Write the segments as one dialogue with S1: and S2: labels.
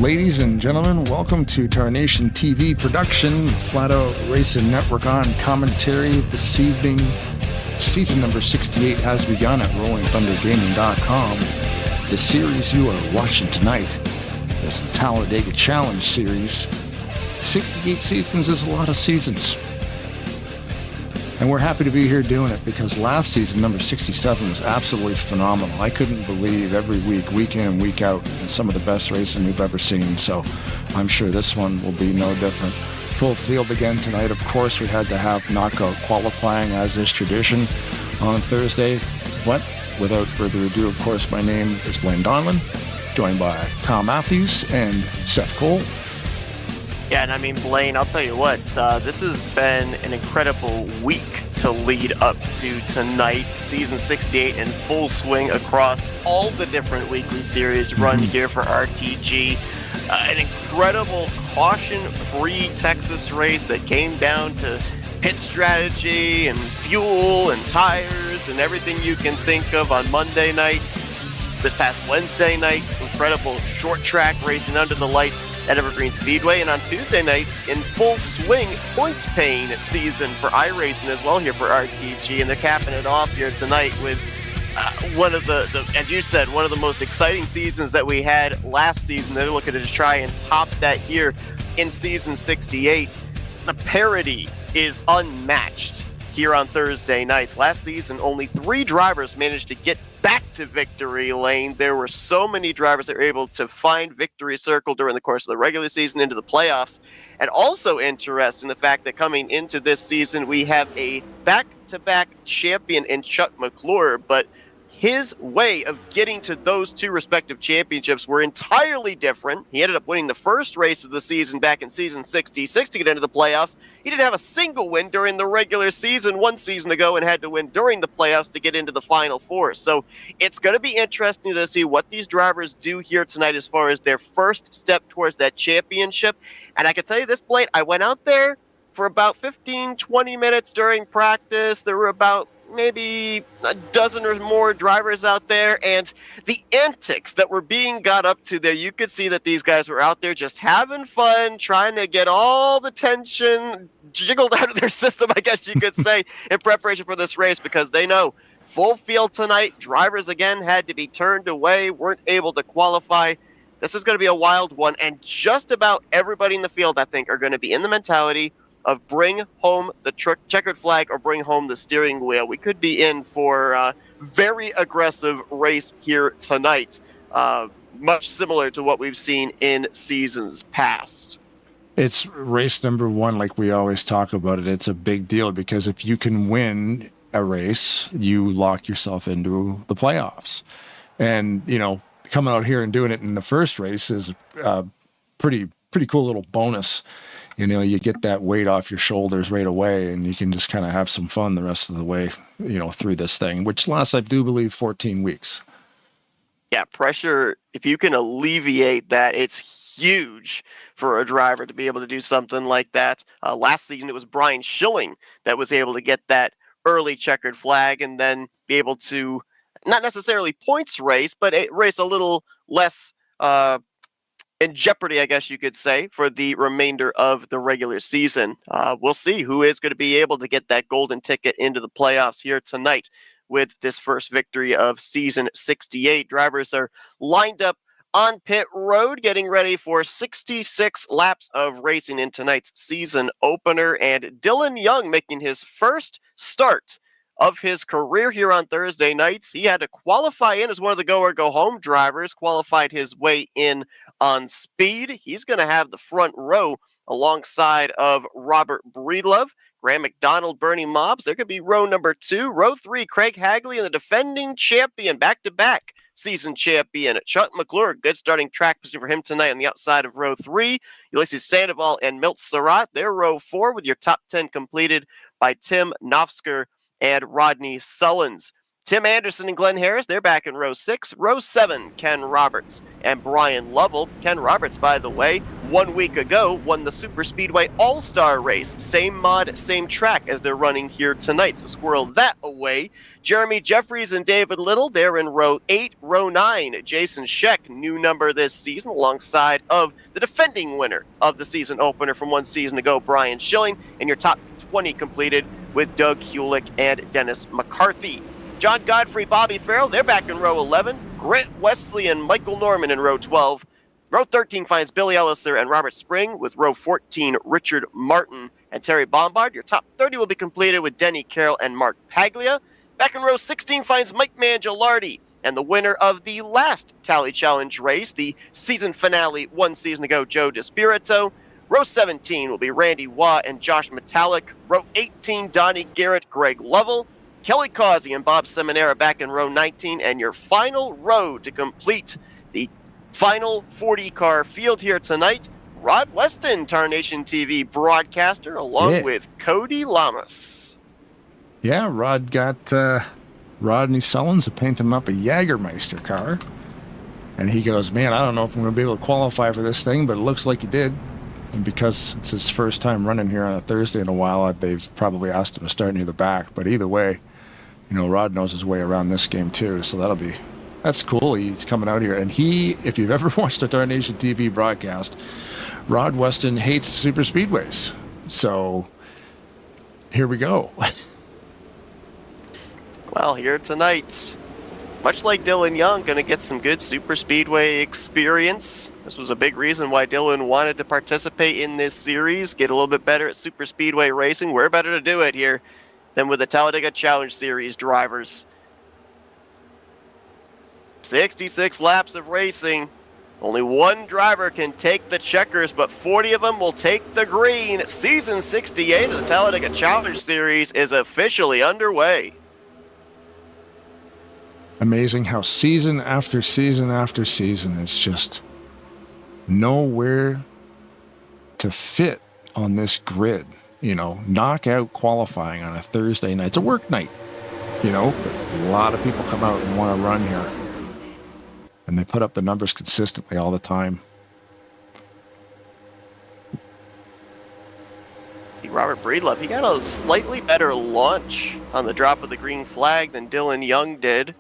S1: Ladies and gentlemen, welcome to Tarnation TV production, Flatout Racing Network on commentary this evening. Season number 68 has begun at RollingThunderGaming.com. The series you are watching tonight is the Talladega Challenge Series. 68 seasons is a lot of seasons. And we're happy to be here doing it because last season, number 67, was absolutely phenomenal. I couldn't believe every week in and week out, some of the best racing we've ever seen. So I'm sure this one will be no different. Full field again tonight. Of course, we had to have knockout qualifying as is tradition on Thursday. But without further ado, of course, my name is Blaine Donlan, joined by Kyle Matthews and Seth Cole.
S2: Yeah, and I mean, Blaine, I'll tell you what, this has been an incredible week to lead up to tonight. Season 68 in full swing across all the different weekly series run here for RTG. An incredible caution-free Texas race that came down to pit strategy and fuel and tires and everything you can think of on Monday night. This past Wednesday night, incredible short track racing under the lights at Evergreen Speedway, and on Tuesday nights in full swing points paying season for iRacing as well here for RTG, and they're capping it off here tonight with one of the, as you said, one of the most exciting seasons that we had last season. They're looking to try and top that here in season 68. The parity is unmatched here on Thursday nights. Last season, only 3 drivers managed to get back to victory lane. There were so many drivers that were able to find victory circle during the course of the regular season into the playoffs. And also interesting, the fact that coming into this season, we have a back-to-back champion in Chuck McClure, but his way of getting to those 2 respective championships were entirely different. He ended up winning the first race of the season back in season 66 to get into the playoffs. He didn't have a single win during the regular season one season ago and had to win during the playoffs to get into the Final Four. So it's going to be interesting to see what these drivers do here tonight as far as their first step towards that championship. And I can tell you this, Blake, I went out there for about 15, 20 minutes during practice. There were about maybe a dozen or more drivers out there, and the antics that were being got up to there, you could see that these guys were out there just having fun, trying to get all the tension jiggled out of their system, I guess you could say, in preparation for this race, because they know full field tonight. Drivers again had to be turned away, weren't able to qualify. This is going to be a wild one, and just about everybody in the field, I think, are going to be in the mentality of bring home the checkered flag or bring home the steering wheel. We could be in for a very aggressive race here tonight, much similar to what we've seen in seasons past.
S1: It's race number 1, like we always talk about it. It's a big deal because if you can win a race, you lock yourself into the playoffs. And, you know, coming out here and doing it in the first race is a pretty cool little bonus. You know, you get that weight off your shoulders right away, and you can just kind of have some fun the rest of the way, you know, through this thing, which lasts, I do believe, 14 weeks.
S2: Yeah, pressure, if you can alleviate that, it's huge for a driver to be able to do something like that. Last season, it was Brian Schilling that was able to get that early checkered flag and then be able to, not necessarily points race, but race a little less in jeopardy, I guess you could say, for the remainder of the regular season. We'll see who is going to be able to get that golden ticket into the playoffs here tonight with this first victory of season 68. Drivers are lined up on pit road, getting ready for 66 laps of racing in tonight's season opener. And Dylan Young making his first start of his career here on Thursday nights. He had to qualify in as one of the go or go home drivers, qualified his way in on speed. He's going to have the front row alongside of Robert Breedlove, Graham McDonald, Bernie Mobbs. There could be row number 2. Row 3, Craig Hagley and the defending champion, back-to-back season champion, Chuck McClure. Good starting track position for him tonight on the outside of row 3. Ulysses Sandoval and Milt Surratt. They're row 4 with your top 10 completed by Tim Nofsker and Rodney Sullins. Tim Anderson and Glenn Harris, they're back in row 6. Row 7, Ken Roberts and Brian Lovell. Ken Roberts, by the way, 1 week ago won the Super Speedway All-Star Race. Same mod, same track as they're running here tonight, so squirrel that away. Jeremy Jeffries and David Little, they're in row 8. Row 9, Jason Scheck, new number this season, alongside of the defending winner of the season opener from 1 season ago, Brian Schilling. And your top 20 completed with Doug Hulick and Dennis McCarthy. John Godfrey, Bobby Farrell, they're back in row 11. Grant Wesley and Michael Norman in row 12. Row 13 finds Billy Elliser and Robert Spring, with row 14, Richard Martin and Terry Bombard. Your top 30 will be completed with Denny Carroll and Mark Paglia. Back in row 16 finds Mike Mangialardi and the winner of the last Tally Challenge race, the season finale 1 season ago, Joe DeSpirito. Row 17 will be Randy Waugh and Josh Metallic. Row 18, Donnie Garrett, Greg Lovell. Kelly Causey and Bob Seminara back in row 19, and your final row to complete the final 40-car field here tonight, Rod Weston, Tarnation TV broadcaster, along with Cody Lamas.
S1: Yeah, Rod got Rodney Sullins to paint him up a Jägermeister car, and he goes, man, I don't know if I'm going to be able to qualify for this thing, but it looks like he did. And because it's his first time running here on a Thursday in a while, they've probably asked him to start near the back. But either way, you know, Rod knows his way around this game too, so that's cool. He's coming out here, and if you've ever watched a Tarnation TV broadcast, Rod Weston hates super speedways. So here we go.
S2: Well, here tonight, much like Dylan Young, going to get some good super speedway experience. This was a big reason why Dylan wanted to participate in this series, get a little bit better at super speedway racing. We're better to do it here than with the Talladega Challenge Series drivers. 66 laps of racing. Only one driver can take the checkers, but 40 of them will take the green. Season 68 of the Talladega Challenge Series is officially underway.
S1: Amazing how season after season after season, it's just nowhere to fit on this grid. You know, knockout qualifying on a Thursday night. It's a work night, you know, but a lot of people come out and want to run here. And they put up the numbers consistently all the time.
S2: Robert Breedlove, he got a slightly better launch on the drop of the green flag than Dylan Young did.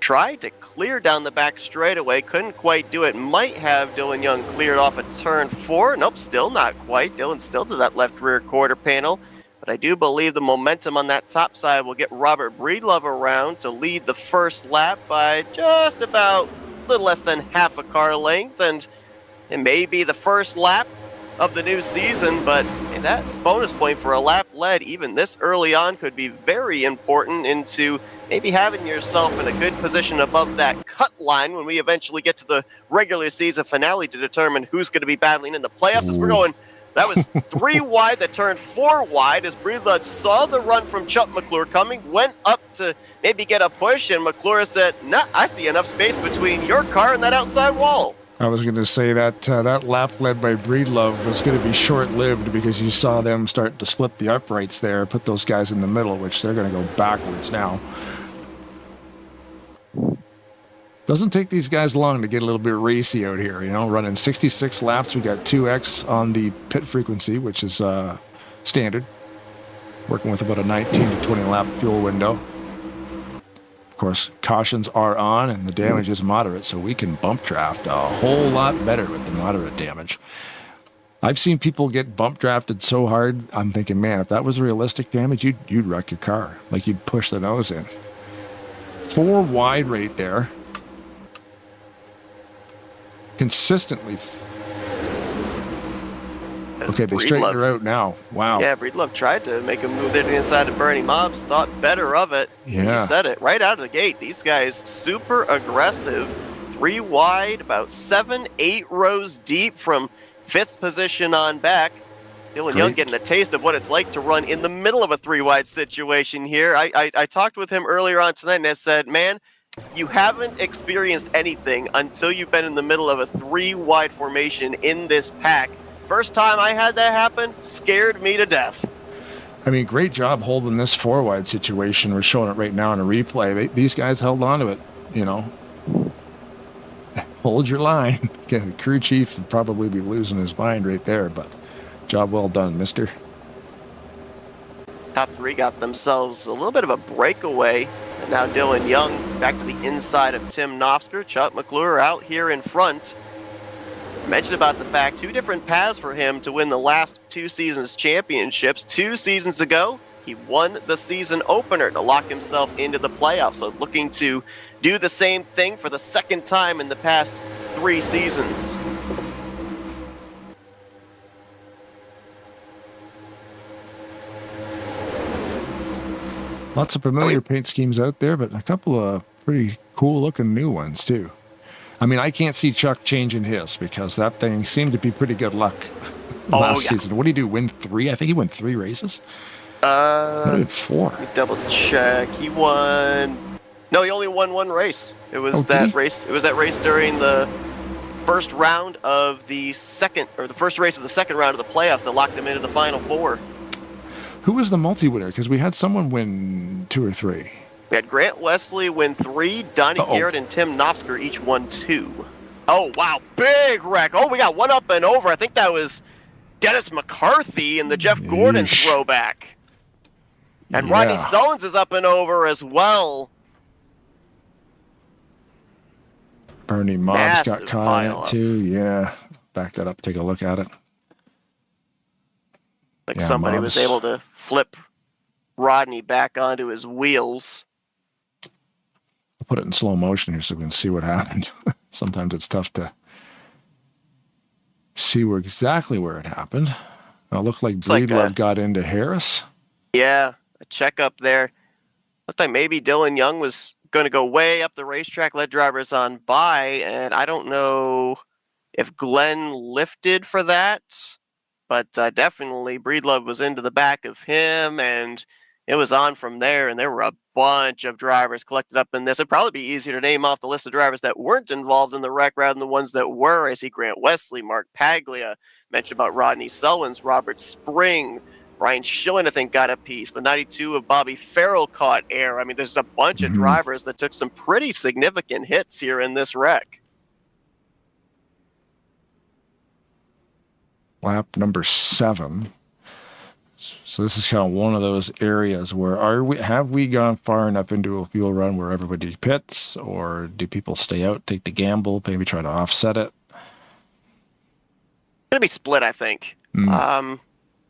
S2: Tried to clear down the back straightaway, couldn't quite do it. Might have Dylan Young cleared off at turn 4. Nope, still not quite. Dylan still to that left rear quarter panel. But I do believe the momentum on that top side will get Robert Breedlove around to lead the first lap by just about a little less than half a car length. And it may be the first lap of the new season, but that bonus point for a lap led even this early on could be very important into maybe having yourself in a good position above that cut line when we eventually get to the regular season finale to determine who's going to be battling in the playoffs. As we're going, that was 3 wide that turned 4 wide as Breedlove saw the run from Chuck McClure coming, went up to maybe get a push, and McClure said, nah, I see enough space between your car and that outside wall.
S1: I was going to say that that lap led by Breedlove was going to be short-lived because you saw them start to split the uprights there, put those guys in the middle, which they're going to go backwards now. Doesn't take these guys long to get a little bit racy out here, you know, running 66 laps. We got 2X on the pit frequency, which is standard, working with about a 19 to 20 lap fuel window. Of course, cautions are on and the damage is moderate, so we can bump draft a whole lot better with the moderate damage. I've seen people get bump drafted so hard, I'm thinking, man, if that was realistic damage, you'd wreck your car. Like you'd push the nose in. 4 wide right there. Consistently. Okay, they straightened her out now. Wow.
S2: Yeah, Breedlove tried to make a move there to the inside of Bernie Mobbs, thought better of it.
S1: Yeah.
S2: You said it right out of the gate. These guys super aggressive. 3 wide, about 7-8 rows deep from 5th position on back. Dylan Young getting a taste of what it's like to run in the middle of a 3 wide situation here. I talked with him earlier on tonight and I said, man, you haven't experienced anything until you've been in the middle of a 3 wide formation in this pack. First time I had that happen, scared me to death.
S1: I mean, great job holding this four-wide situation. We're showing it right now in a replay. These guys held on to it, you know. Hold your line. The crew chief would probably be losing his mind right there, but job well done, mister.
S2: Top three got themselves a little bit of a breakaway. And now Dylan Young back to the inside of Tim Knopfsker. Chuck McClure out here in front. Mentioned about the fact 2 different paths for him to win the last 2 seasons championships. 2 seasons ago, he won the season opener to lock himself into the playoffs. So looking to do the same thing for the second time in the past 3 seasons.
S1: Lots of familiar paint schemes out there, but a couple of pretty cool-looking new ones, too. I mean, I can't see Chuck changing his because that thing seemed to be pretty good luck last season. What did he do, win 3? I think he won 3 races. He did 4.
S2: Let me double check. He won... No, he only won 1 race. It was that race. It was that race during the first round of the second, or the first race of the second round of the playoffs that locked him into the final 4.
S1: Who was the multi-winner? Because we had someone win 2 or 3.
S2: We had Grant Wesley win 3, Donnie Garrett and Tim Knopfsker each won 2. Oh, wow, big wreck. Oh, we got 1 up and over. I think that was Dennis McCarthy and the Jeff Gordon throwback. And Rodney Sullins is up and over as well.
S1: Bernie Mobbs got caught in it too. Yeah, back that up, take a look at it.
S2: Like somebody was able to flip Rodney back onto his wheels.
S1: I'll put it in slow motion here so we can see what happened. Sometimes it's tough to see exactly where it happened. It looked like Breedlove got into Harris.
S2: Yeah, a checkup there. Looked like maybe Dylan Young was going to go way up the racetrack, let drivers on by, and I don't know if Glenn lifted for that, but definitely Breedlove was into the back of him, and it was on from there, and there were a bunch of drivers collected up in this. It'd probably be easier to name off the list of drivers that weren't involved in the wreck rather than the ones that were. I see Grant Wesley, Mark Paglia, mentioned about Rodney Sullins, Robert Spring, Ryan Schilling, I think, got a piece. The 92 of Bobby Farrell caught air. I mean, there's a bunch of drivers that took some pretty significant hits here in this wreck.
S1: Lap number 7. So this is kind of one of those areas where have we gone far enough into a fuel run where everybody pits, or do people stay out, take the gamble, maybe try to offset it?
S2: It's gonna be split, I think.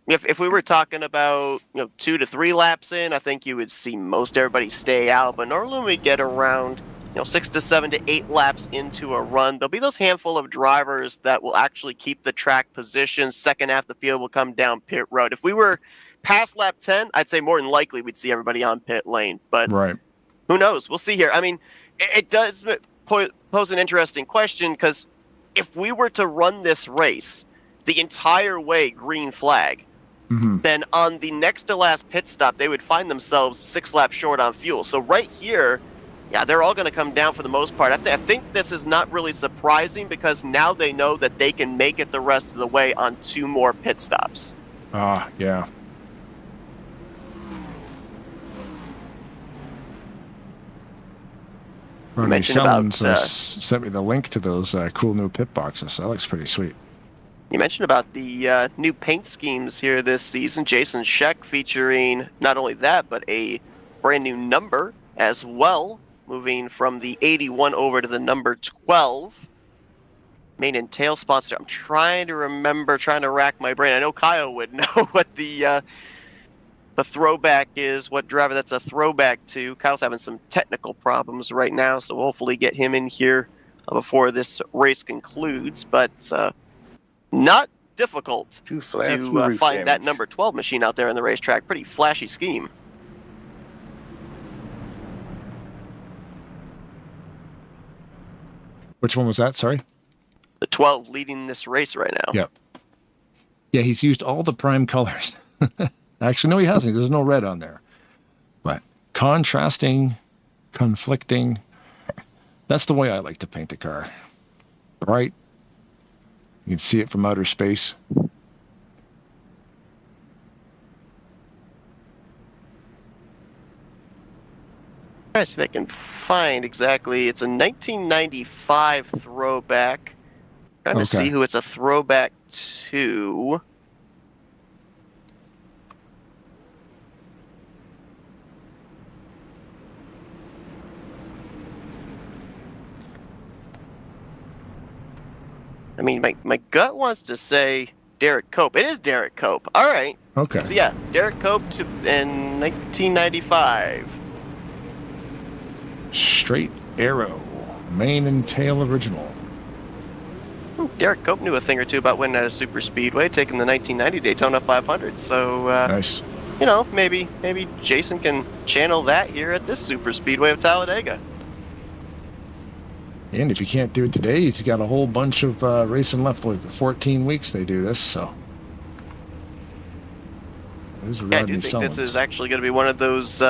S2: If we were talking about 2 to 3 laps in, I think you would see most everybody stay out. But normally when we get around 6 to 7 to 8 laps into a run, there'll be those handful of drivers that will actually keep the track position. Second half of the field will come down pit road. If we were past lap 10, I'd say more than likely we'd see everybody on pit lane. But who knows? We'll see here. I mean, it does pose an interesting question, because if we were to run this race the entire way green flag, then on the next to last pit stop, they would find themselves 6 laps short on fuel. So right here, yeah, they're all going to come down for the most part. I think this is not really surprising, because now they know that they can make it the rest of the way on 2 more pit stops.
S1: Yeah. Ronnie Sullins sent me the link to those cool new pit boxes. That looks pretty sweet.
S2: You mentioned about the new paint schemes here this season. Jason Scheck featuring not only that, but a brand new number as well, moving from the 81 over to the number 12. Main and tail sponsor. I'm trying to rack my brain. I know Kyle would know what the throwback is, what driver that's a throwback to. Kyle's having some technical problems right now, so we'll hopefully get him in here before this race concludes. But not difficult to find that number 12 machine out there in the racetrack. Pretty flashy scheme.
S1: Which one was that? Sorry?
S2: The 12 leading this race right now.
S1: Yep. Yeah, he's used all the prime colors. Actually, no, he hasn't. There's no red on there. But contrasting, conflicting, that's the way I like to paint a car. Bright. You can see it from outer space.
S2: Try to see if I can find exactly. It's a 1995 throwback. Trying to see who it's a throwback to. I mean, my gut wants to say Derek Cope. It is Derek Cope. All right.
S1: Okay.
S2: So yeah, Derek Cope in 1995.
S1: Straight Arrow, main and tail original.
S2: Derek Cope knew a thing or two about winning at a super speedway, taking the 1990 Daytona 500. So
S1: nice.
S2: You know, maybe Jason can channel that here at this super speedway of Talladega.
S1: And if you can't do it today, he's got a whole bunch of racing left. Like 14 weeks they do this, so.
S2: Yeah, I do think this is actually going to be one of those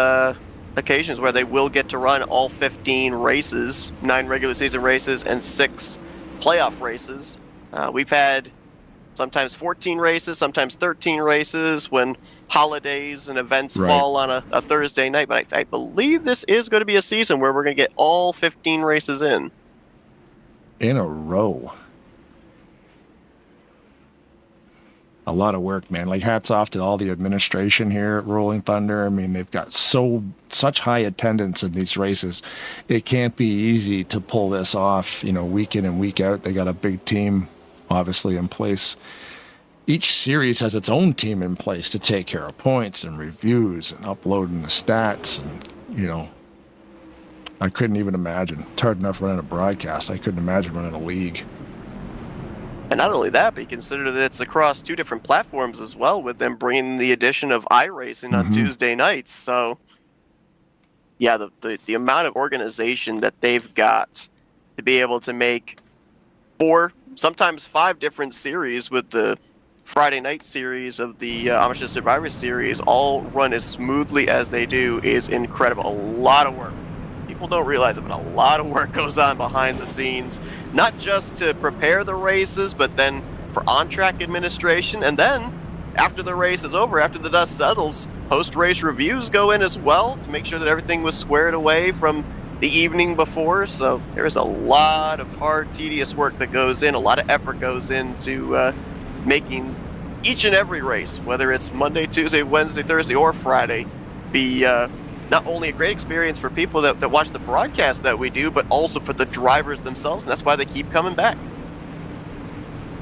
S2: occasions where they will get to run all 15 races, 9 regular season races and 6 playoff races. We've had sometimes 14 races, sometimes 13 races when holidays and events fall on a Thursday night. But I believe this is going to be a season where we're going to get all 15 races in
S1: a row. A lot of work, man. Like, hats off to all the administration here at Rolling Thunder. I mean, they've got such high attendance in these races. It can't be easy to pull this off, you know, week in and week out. They got a big team, obviously, in place. Each series has its own team in place to take care of points and reviews and uploading the stats. And, you know, I couldn't even imagine. It's hard enough running a broadcast. I couldn't imagine running a league.
S2: And not only that, but you consider that it's across 2 different platforms as well, with them bringing the addition of iRacing on Tuesday nights. So, yeah, the amount of organization that they've got to be able to make 4, sometimes 5 different series with the Friday night series of the Amish Survivor Series all run as smoothly as they do is incredible. A lot of work. People don't realize it, but a lot of work goes on behind the scenes, not just to prepare the races, but then for on-track administration. And then after the race is over, after the dust settles, post-race reviews go in as well to make sure that everything was squared away from the evening before. So there's a lot of hard, tedious work that goes in. A lot of effort goes into making each and every race, whether it's Monday, Tuesday, Wednesday, Thursday, or Friday, be not only a great experience for people that watch the broadcast that we do, but also for the drivers themselves, and that's why they keep coming back.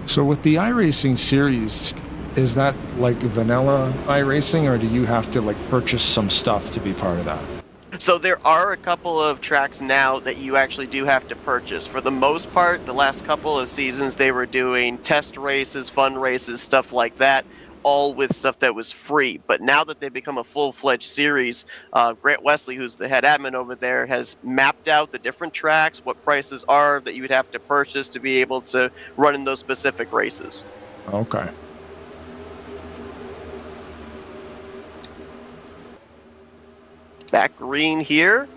S1: So with the iRacing series, is that like vanilla iRacing, or do you have to like purchase some stuff to be part of that?
S2: So there are a couple of tracks now that you actually do have to purchase. For the most part, the last couple of seasons, they were doing test races, fun races, stuff like that, all with stuff that was free. But now that they've become a full-fledged series, Grant Wesley, who's the head admin over there, has mapped out the different tracks, what prices are that you would have to purchase to be able to run in those specific races.
S1: Okay.
S2: Back green here.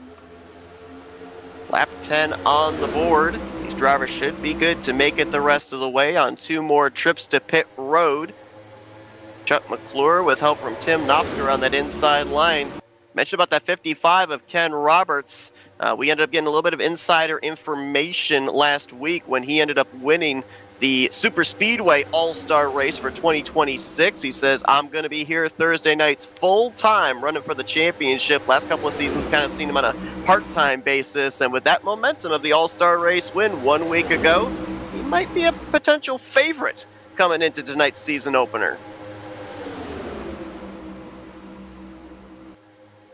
S2: Lap 10 on the board. These drivers should be good to make it the rest of the way on 2 more trips to pit road. Chuck McClure with help from Tim Knopsker on that inside line. Mentioned about that 55 of Ken Roberts. We ended up getting a little bit of insider information last week when he ended up winning the Super Speedway All-Star Race for 2026. He says, I'm going to be here Thursday nights full-time running for the championship. Last couple of seasons, we've kind of seen him on a part-time basis. And with that momentum of the All-Star Race win 1 week ago, he might be a potential favorite coming into tonight's season opener.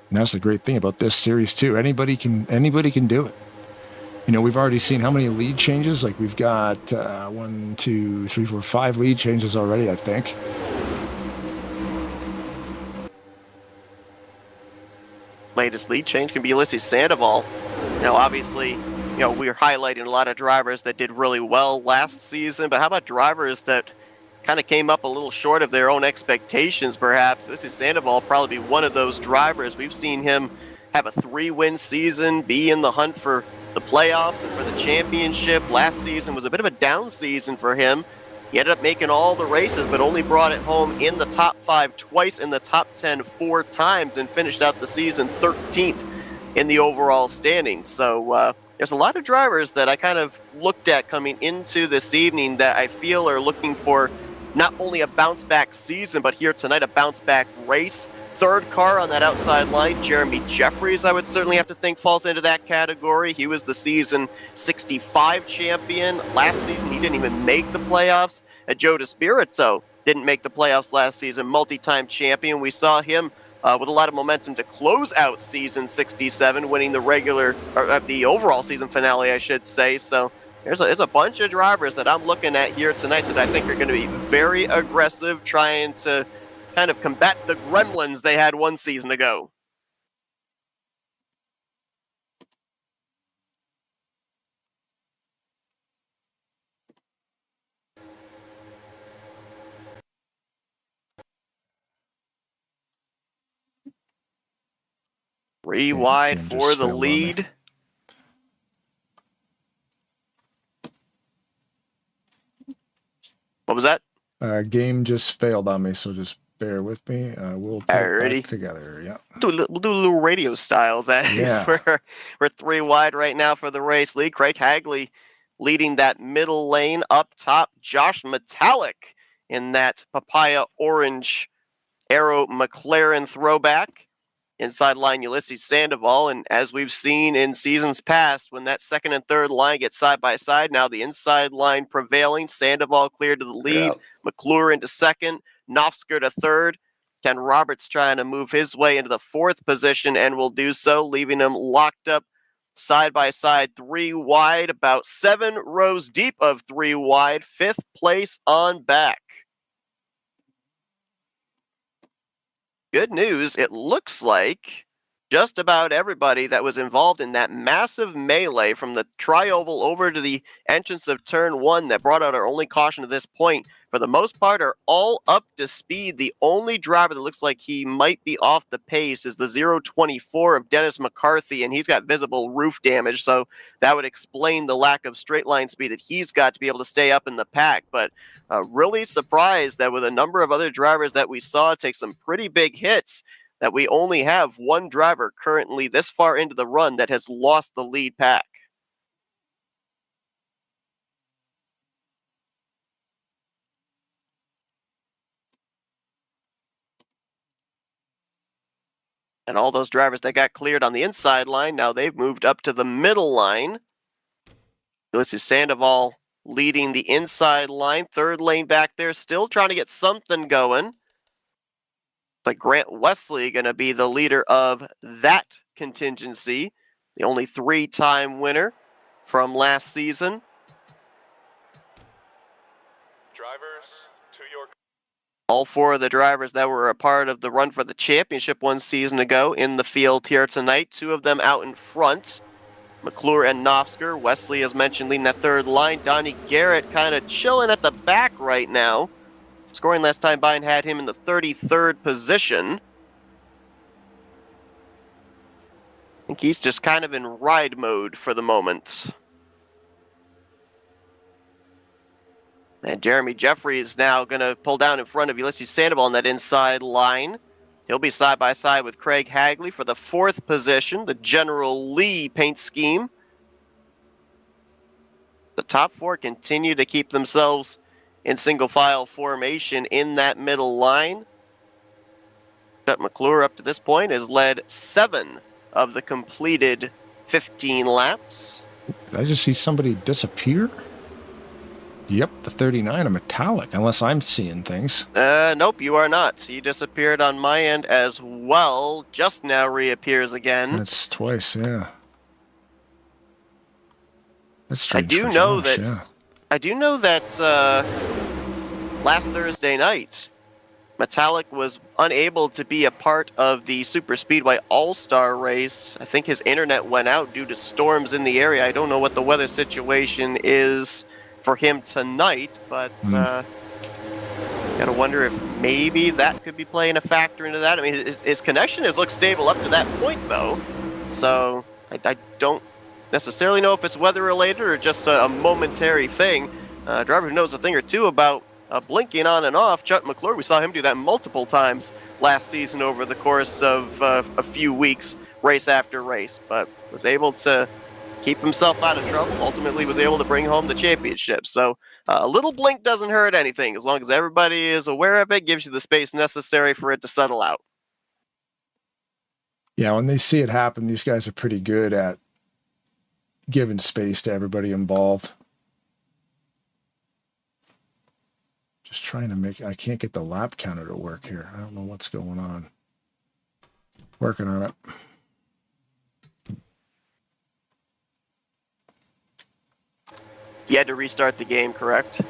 S1: And that's the great thing about this series too. Anybody can do it. You know, we've already seen how many lead changes. Like we've got 1, 2, 3, 4, 5 lead changes already, I think.
S2: Latest lead change can be Ulysses Sandoval. You know, obviously, you know, we're highlighting a lot of drivers that did really well last season, but how about drivers that kind of came up a little short of their own expectations, perhaps? Ulysses Sandoval probably be one of those drivers. We've seen him have a 3-win season, be in the hunt for the playoffs and for the championship. Last season was a bit of a down season for him. He ended up making all the races, but only brought it home in the top 5 twice, in the top 10 4 times, and finished out the season 13th in the overall standings. So there's a lot of drivers that I kind of looked at coming into this evening that I feel are looking for not only a bounce-back season, but here tonight, a bounce-back race. Third car on that outside line, Jeremy Jeffries, I would certainly have to think falls into that category. He was the season 65 champion. Last season, he didn't even make the playoffs. Joe DeSpirito didn't make the playoffs last season, multi-time champion. We saw him with a lot of momentum to close out season 67, winning the overall season finale, I should say. So there's a bunch of drivers that I'm looking at here tonight that I think are going to be very aggressive, trying to kind of combat the gremlins they had one season ago. Three wide for the lead. What was that?
S1: Game just failed on me, so just bear with me. We'll put it back together. Yeah.
S2: We'll do a little radio style. We're three wide right now for the race lead. Craig Hagley leading that middle lane. Up top, Josh Metallic in that papaya orange Aero McLaren throwback. Inside line, Ulysses Sandoval, and as we've seen in seasons past, when that second and third line get side by side, now the inside line prevailing. Sandoval cleared to the lead, McClure into second, Knopfsker to third. Ken Roberts trying to move his way into the fourth position and will do so, leaving him locked up side by side, three wide, about 7 rows deep of three wide, fifth place on back. Good news, it looks like just about everybody that was involved in that massive melee from the tri-oval over to the entrance of turn 1 that brought out our only caution to this point, for the most part, are all up to speed. The only driver that looks like he might be off the pace is the 024 of Dennis McCarthy, and he's got visible roof damage, so that would explain the lack of straight line speed that he's got to be able to stay up in the pack. But really surprised that with a number of other drivers that we saw take some pretty big hits, that we only have one driver currently this far into the run that has lost the lead pack. And all those drivers that got cleared on the inside line, now they've moved up to the middle line. Ulysses Sandoval leading the inside line, third lane back there, still trying to get something going. Like Grant Wesley going to be the leader of that contingency, the only 3-time winner from last season. Drivers to your... All 4 of the drivers that were a part of the run for the championship one season ago in the field here tonight, 2 of them out in front, McClure and Knopfsker. Wesley, as mentioned, leading that third line. Donnie Garrett kind of chilling at the back right now. Scoring last time by and had him in the 33rd position. I think he's just kind of in ride mode for the moment. And Jeremy Jeffries is now going to pull down in front of Ulysses Sandoval on that inside line. He'll be side by side with Craig Hagley for the 4th position, the General Lee paint scheme. The top 4 continue to keep themselves in single file formation in that middle line. Chet McClure up to this point has led 7 of the completed 15 laps.
S1: Did I just see somebody disappear? Yep, the 39, a metallic, unless I'm seeing things.
S2: Nope, you are not. He disappeared on my end as well. Just now reappears again.
S1: That's twice, yeah. That's strange.
S2: I do know that last Thursday night, Metallic was unable to be a part of the Super Speedway All-Star race. I think his internet went out due to storms in the area. I don't know what the weather situation is for him tonight, but gotta wonder if maybe that could be playing a factor into that. I mean, his connection has looked stable up to that point, though. So I don't necessarily know if it's weather related or just a momentary thing. A driver who knows a thing or two about blinking on and off, Chuck McClure, we saw him do that multiple times last season over the course of a few weeks, race after race, but was able to keep himself out of trouble. Ultimately was able to bring home the championship. So a little blink doesn't hurt anything. As long as everybody is aware of it, gives you the space necessary for it to settle out.
S1: Yeah, when they see it happen, these guys are pretty good at giving space to everybody involved. Just trying to I can't get the lap counter to work here. I don't know what's going on. Working on it.
S2: You had to restart the game, correct?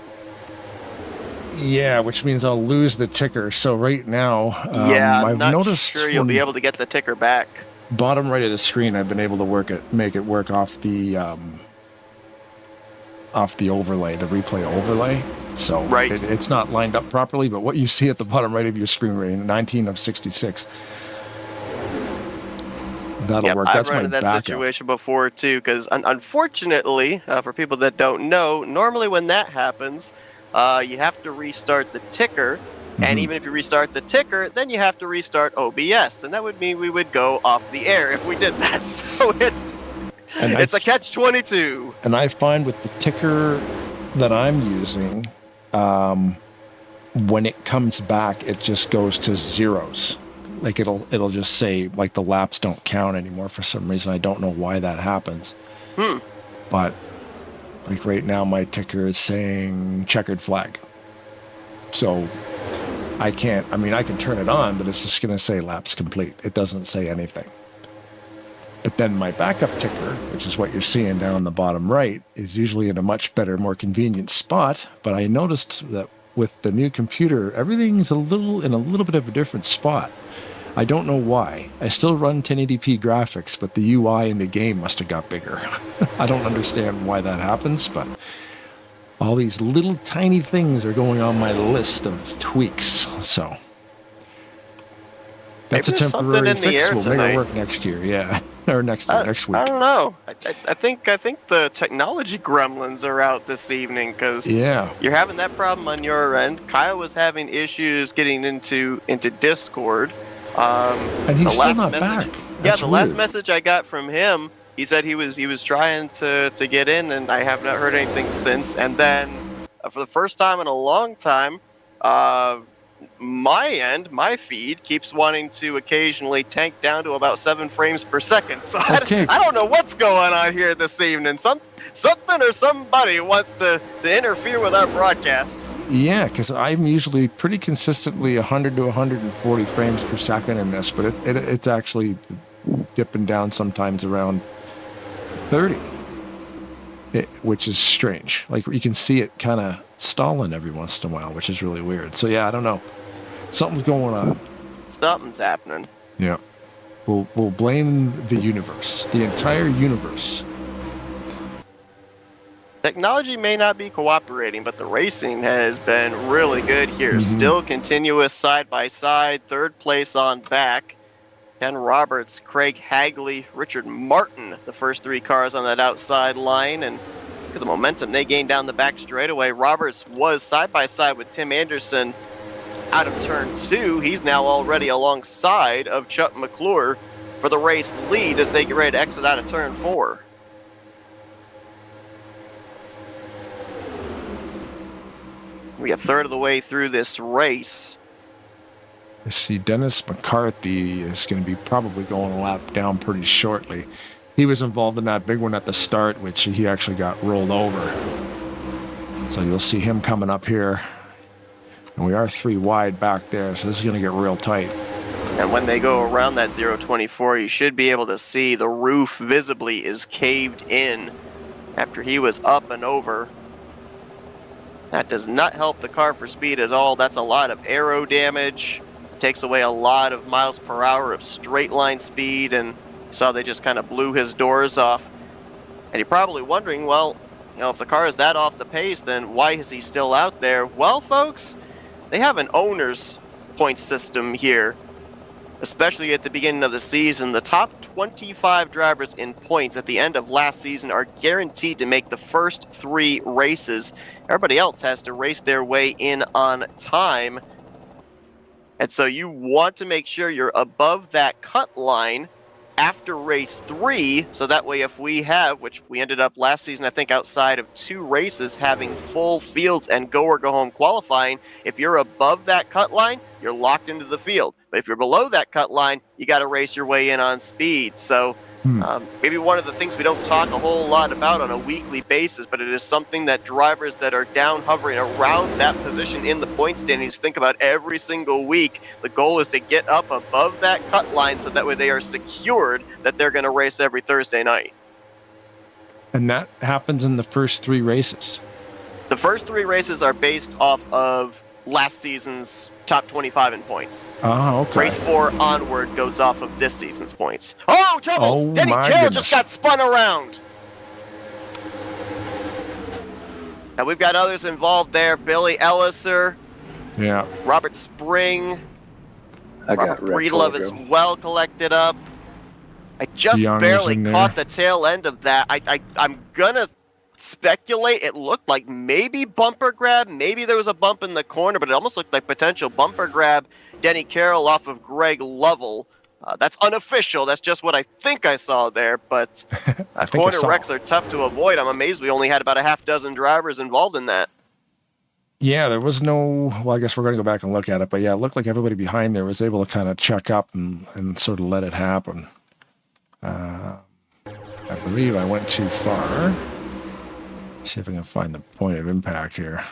S1: Yeah, which means I'll lose the ticker. So right now,
S2: I'm not sure you'll be able to get the ticker back.
S1: Bottom right of the screen, I've been able to make it work off the overlay, the replay overlay. So
S2: right.
S1: It's not lined up properly, but what you see at the bottom right of your screen, right, 19 of 66. That'll work. That's
S2: I've run into that situation before too, because unfortunately, for people that don't know, normally when that happens, you have to restart the ticker, and even if you restart the ticker, then you have to restart OBS, and that would mean we would go off the air if we did that. So it's a catch-22.
S1: And I find with the ticker that I'm using, when it comes back, it just goes to zeros. Like it'll just say like the laps don't count anymore for some reason. I don't know why that happens. But like right now my ticker is saying checkered flag. So I can turn it on, but it's just going to say laps complete. It doesn't say anything. But then my backup ticker, which is what you're seeing down the bottom right, is usually in a much better, more convenient spot. But I noticed that with the new computer, everything's in a little bit of a different spot. I don't know why. I still run 1080p graphics, but the UI in the game must have got bigger. I don't understand why that happens, but all these little tiny things are going on my list of tweaks. So that's a temporary fix. We'll make it work next year. Yeah. Or next week.
S2: I don't know. I think the technology gremlins are out this evening, because you're having that problem on your end. Kyle was having issues getting into Discord.
S1: And he's still not back. That's
S2: the last message I got from him, he said he was trying to get in, and I have not heard anything since. And then for the first time in a long time, my feed keeps wanting to occasionally tank down to about 7 frames per second. So I don't know what's going on here this evening. Something or somebody wants to interfere with our broadcast.
S1: Yeah, because I'm usually pretty consistently 100 to 140 frames per second in this, but it's actually dipping down sometimes around 30, which is strange. Like you can see it kind of stalling every once in a while, which is really weird. So yeah, I don't know. Something's going on.
S2: Something's happening.
S1: Yeah. We'll blame the universe, the entire universe.
S2: Technology may not be cooperating, but the racing has been really good here. Still continuous side-by-side, third place on back. Ken Roberts, Craig Hagley, Richard Martin, the first 3 cars on that outside line. And look at the momentum they gained down the back straightaway. Roberts was side-by-side with Tim Anderson out of turn 2. He's now already alongside of Chuck McClure for the race lead as they get ready to exit out of turn 4. We a third of the way through this race.
S1: I see Dennis McCarthy is going to be probably going a lap down pretty shortly. He was involved in that big one at the start, which he actually got rolled over. So you'll see him coming up here. And we are 3 wide back there, so this is going to get real tight.
S2: And when they go around that 024, you should be able to see the roof visibly is caved in after he was up and over. That does not help the car for speed at all. That's a lot of aero damage. Takes away a lot of miles per hour of straight line speed, and saw they just kind of blew his doors off. And you're probably wondering, well, if the car is that off the pace, then why is he still out there? Well, folks, they have an owner's point system here, especially at the beginning of the season. The top 25 drivers in points at the end of last season are guaranteed to make the first 3 races. Everybody else has to race their way in on time. And so you want to make sure you're above that cut line after race 3, so that way if we have, which we ended up last season, I think outside of 2 races, having full fields and go or go home qualifying, if you're above that cut line, you're locked into the field. But if you're below that cut line, you got to race your way in on speed. So maybe one of the things we don't talk a whole lot about on a weekly basis, but it is something that drivers that are down hovering around that position in the point standings think about every single week. The goal is to get up above that cut line so that way they are secured that they're going to race every Thursday night.
S1: And that happens in the first 3 races.
S2: The first 3 races are based off of last season's top 25 in points.
S1: Oh, okay.
S2: Race 4 onward goes off of this season's points. Oh, trouble!
S1: Oh,
S2: Denny
S1: my
S2: Carroll
S1: goodness.
S2: just got spun around. And we've got others involved there. Billy Elliser,
S1: Yeah.
S2: Robert Spring,
S3: I got
S2: Robert Breedlove as well collected up. I just
S1: Young is
S2: barely
S1: in there.
S2: caught the tail end of that. I'm gonna speculate it looked like maybe bumper grab, maybe there was a bump in the corner, but it almost looked like potential bumper grab. Denny Carroll off of Greg Lovell. That's unofficial. That's just what I think I saw there, but
S1: I think I
S2: corner
S1: saw.
S2: wrecks are tough to avoid. I'm amazed we only had about a half dozen drivers involved in that.
S1: Yeah, there was no, well, I guess we're going to go back and look at it, but yeah, it looked like everybody behind there was able to kind of check up and sort of let it happen. I believe I went too far. See if I can find the point of impact here.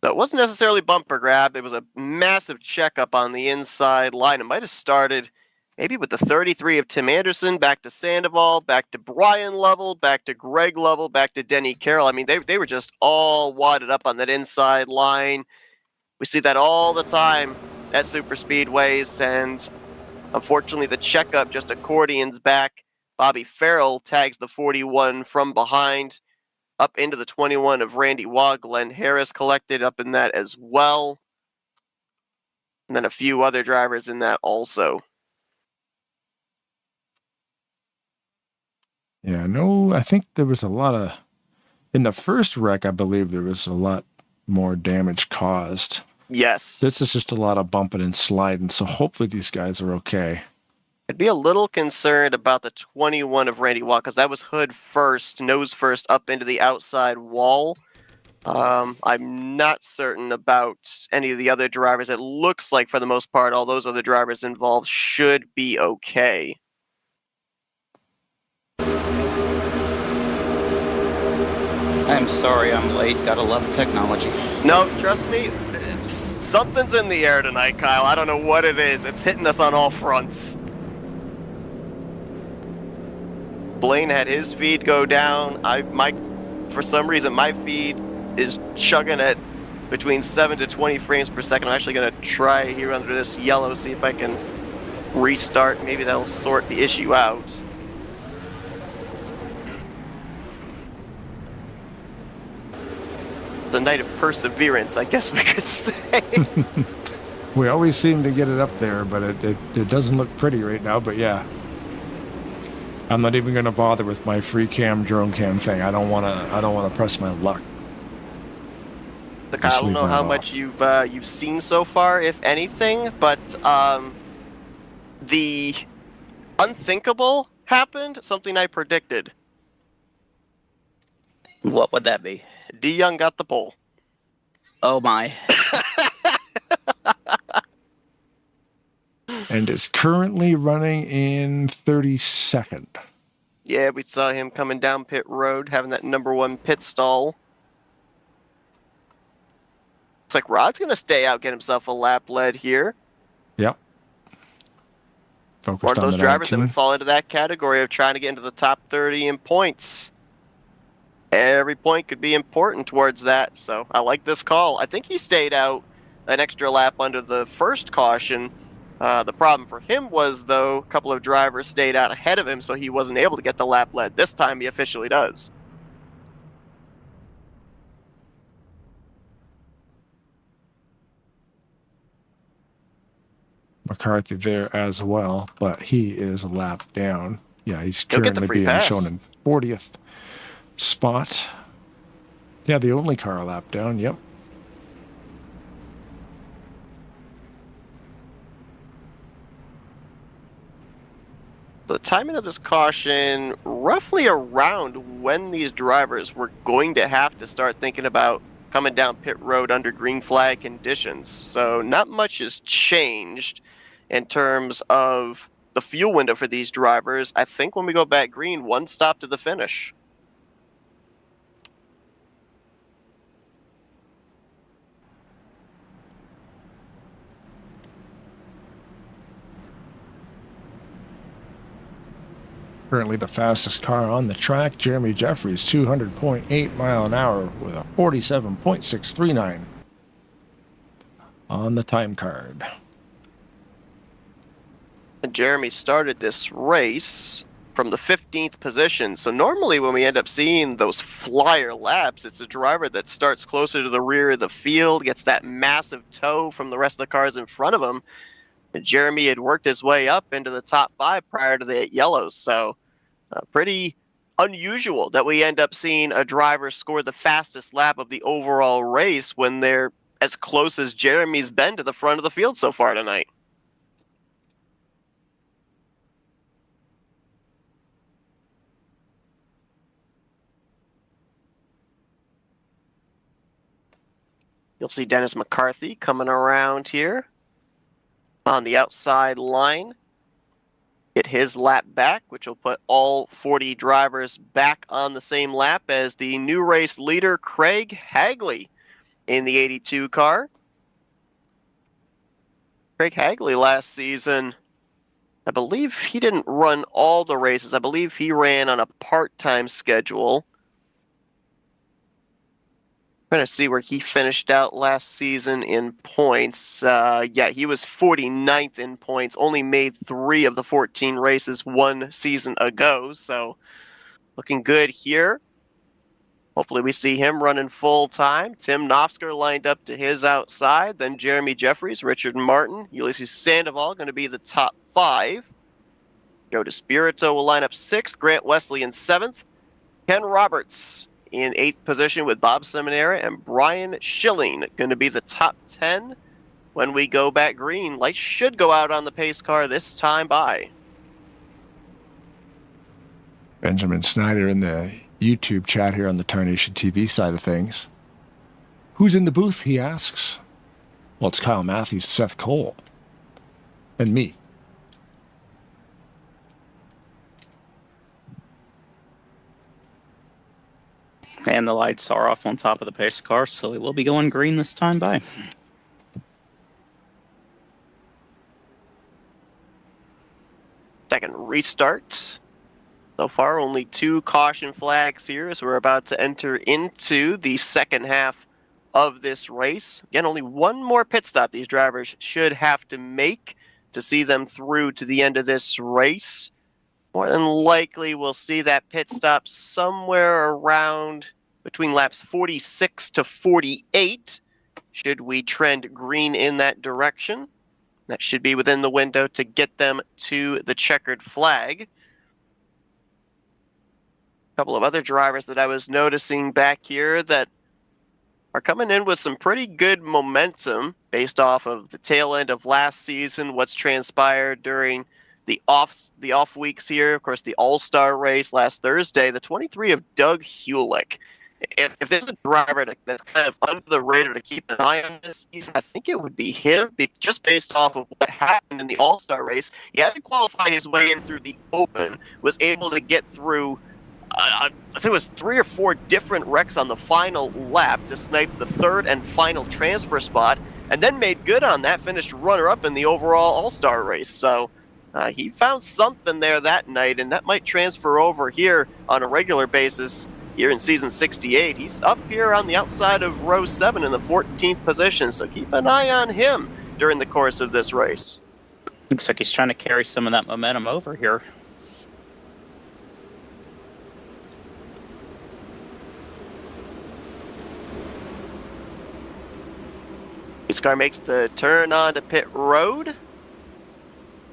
S2: So it wasn't necessarily bumper grab. It was a massive checkup on the inside line. It might have started maybe with the 33 of Tim Anderson, back to Sandoval, back to Brian Lovell, back to Greg Lovell, back to Denny Carroll. I mean, they were just all wadded up on that inside line. We see that all the time at super speedways, and unfortunately the checkup just accordions back. Bobby Farrell tags the 41 from behind up into the 21 of Randy Waugh. Glenn Harris collected up in that as well. And then a few other drivers in that also.
S1: Yeah, no, I think there was a lot of, in the first wreck, I believe there was a lot more damage caused.
S2: Yes.
S1: This is just a lot of bumping and sliding, so hopefully these guys are okay.
S2: I'd be a little concerned about the 21 of Randy Waugh because that was hood first, nose first, up into the outside wall. I'm not certain about any of the other drivers. It looks like, for the most part, all those other drivers involved should be okay.
S4: I'm sorry I'm late. Gotta love technology.
S2: No, trust me, something's in the air tonight, Kyle. I don't know what it is. It's hitting us on all fronts. Blaine had his feed go down. For some reason, my feed is chugging at between 7 to 20 frames per second. I'm actually going to try here under this yellow, see if I can restart. Maybe that'll sort the issue out. It's a night of perseverance, I guess we could say.
S1: We always seem to get it up there, but it doesn't look pretty right now, but yeah. I'm not even going to bother with my free cam, drone cam thing. I don't want to press my luck.
S2: Look, I don't know how much you've seen so far, if anything, but the unthinkable happened, something I predicted.
S4: What would that be?
S2: D Young got the pole.
S4: Oh my.
S1: And is currently running in 32nd.
S2: Yeah, we saw him coming down pit road, having that number 1 pit stall. Looks like Rod's going to stay out, get himself a lap lead here.
S1: Yep. Focused
S2: One of
S1: on
S2: those
S1: the
S2: drivers that
S1: 19.
S2: would fall into that category of trying to get into the top 30 in points. Every point could be important towards that, so I like this call. I think he stayed out an extra lap under the first caution. The problem for him was, though, a couple of drivers stayed out ahead of him, so he wasn't able to get the lap lead. This time he officially does.
S1: McCarthy there as well, but he is a lap down. Yeah, he's
S2: He'll get the
S1: currently
S2: free
S1: being
S2: pass.
S1: shown in 40th spot. Yeah, the only car a lap down, yep.
S2: The timing of this caution roughly around when these drivers were going to have to start thinking about coming down pit road under green flag conditions. So not much has changed in terms of the fuel window for these drivers. I think when we go back green, one stop to the finish.
S1: Currently the fastest car on the track, Jeremy Jeffries, 200.8 mile an hour with a 47.639 on the time card.
S2: And Jeremy started this race from the 15th position. So normally when we end up seeing those flyer laps, it's a driver that starts closer to the rear of the field, gets that massive tow from the rest of the cars in front of him. And Jeremy had worked his way up into the top 5 prior to the yellows. So pretty unusual that we end up seeing a driver score the fastest lap of the overall race when they're as close as Jeremy's been to the front of the field so far tonight. You'll see Dennis McCarthy coming around here on the outside line. Get his lap back, which will put all 40 drivers back on the same lap as the new race leader, Craig Hagley, in the 82 car. Craig Hagley last season, I believe he didn't run all the races. I believe he ran on a part-time schedule. Trying to see where he finished out last season in points. Yeah, he was 49th in points, only made 3 of the 14 races one season ago, so looking good here. Hopefully we see him running full time. Tim Nofsker lined up to his outside, then Jeremy Jeffries, Richard Martin, Ulysses Sandoval going to be the top 5. Joe DeSpirito will line up 6th, Grant Wesley in 7th, Ken Roberts in 8th position with Bob Seminara, and Brian Schilling going to be the top 10 when we go back green. Lights should go out on the pace car this time by.
S1: Benjamin Snyder in the YouTube chat here on the Tarnation TV side of things. Who's in the booth, he asks. Well, it's Kyle Matthews, Seth Cole, and me.
S4: And the lights are off on top of the pace car, so it will be going green this time by.
S2: Second restart. So far, only 2 caution flags here as we're about to enter into the second half of this race. Again, only one more pit stop these drivers should have to make to see them through to the end of this race. More than likely, we'll see that pit stop somewhere around between laps 46 to 48. Should we trend green in that direction, that should be within the window to get them to the checkered flag. A couple of other drivers that I was noticing back here that are coming in with some pretty good momentum based off of the tail end of last season, what's transpired during the off weeks here. Of course, the All-Star race last Thursday, the 23 of Doug Hewlick. If there's a driver that's kind of under the radar to keep an eye on this season, I think it would be him, just based off of what happened in the All-Star race. He had to qualify his way in through the Open, was able to get through, I think it was 3 or 4 different wrecks on the final lap to snipe the 3rd and final transfer spot, and then made good on that, finished runner-up in the overall All-Star race. So he found something there that night, and that might transfer over here on a regular basis here in season 68. He's up here on the outside of row 7 in the 14th position, so keep an eye on him during the course of this race.
S4: Looks like he's trying to carry some of that momentum over here.
S2: This car makes the turn onto pit road.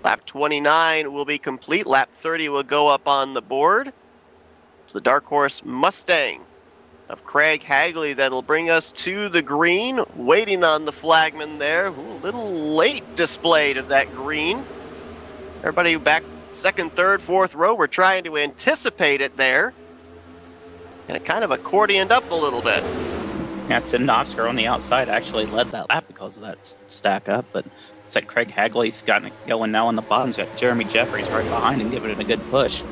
S2: Lap 29 will be complete. Lap 30 will go up on the board. It's the Dark Horse Mustang of Craig Hagley that'll bring us to the green. Waiting on the flagman there. Ooh, a little late display of that green. Everybody back second, third, fourth row were trying to anticipate it there. And it kind of accordioned up a little bit.
S4: Yeah, Tim Knopsker on the outside actually led that lap because of that stack up, but it's like Craig Hagley's gotten it going now on the bottom. He's got Jeremy Jeffries right behind him giving it a good push.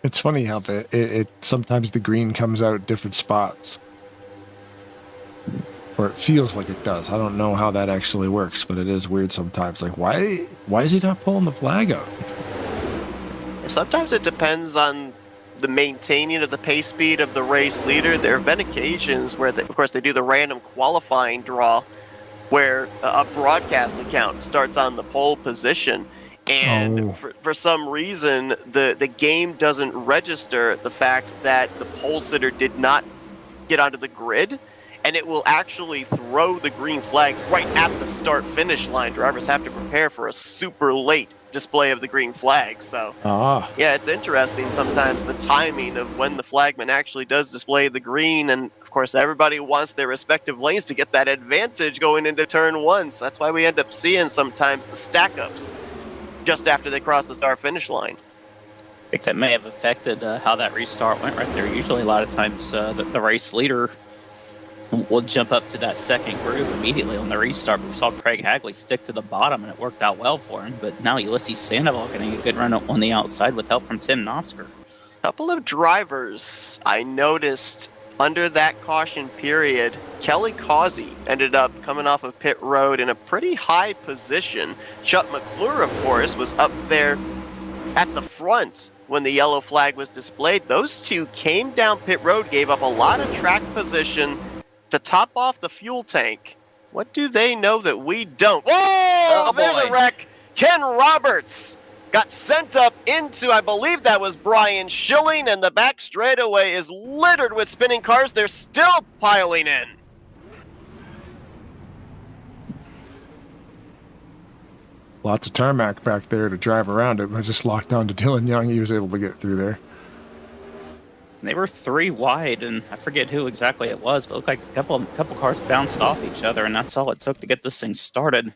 S1: It's funny how it sometimes the green comes out at different spots. Or it feels like it does. I don't know how that actually works, but it is weird sometimes. Like, why is he not pulling the flag out?
S2: Sometimes it depends on the maintaining of the pace speed of the race leader. There have been occasions where, of course, they do the random qualifying draw where a broadcast account starts on the pole position. And for some reason, the game doesn't register the fact that the pole sitter did not get onto the grid, and it will actually throw the green flag right at the start-finish line. Drivers have to prepare for a super late display of the green flag. So, yeah, it's interesting sometimes the timing of when the flagman actually does display the green. And, of course, everybody wants their respective lanes to get that advantage going into turn one. So that's why we end up seeing sometimes the stack-ups just after they cross the start-finish line.
S4: I think that may have affected how that restart went right there. Usually a lot of times the race leader will jump up to that second groove immediately on the restart. But we saw Craig Hagley stick to the bottom, and it worked out well for him. But now Ulysses Sandoval getting a good run on the outside with help from Tim Knopsker.
S2: A couple of drivers I noticed under that caution period. Kelly Causey ended up coming off of pit road in a pretty high position. Chuck McClure, of course, was up there at the front when the yellow flag was displayed. Those two came down pit road, gave up a lot of track position to top off the fuel tank. What do they know that we don't? Whoa! There's a wreck. Ken Roberts got sent up into, I believe that was Brian Schilling, and the back straightaway is littered with spinning cars. They're still piling in.
S1: Lots of tarmac back there to drive around it. I just locked down to Dylan Young. He was able to get through there.
S4: They were 3 wide, and I forget who exactly it was, but it looked like a couple cars bounced off each other, and that's all it took to get this thing started.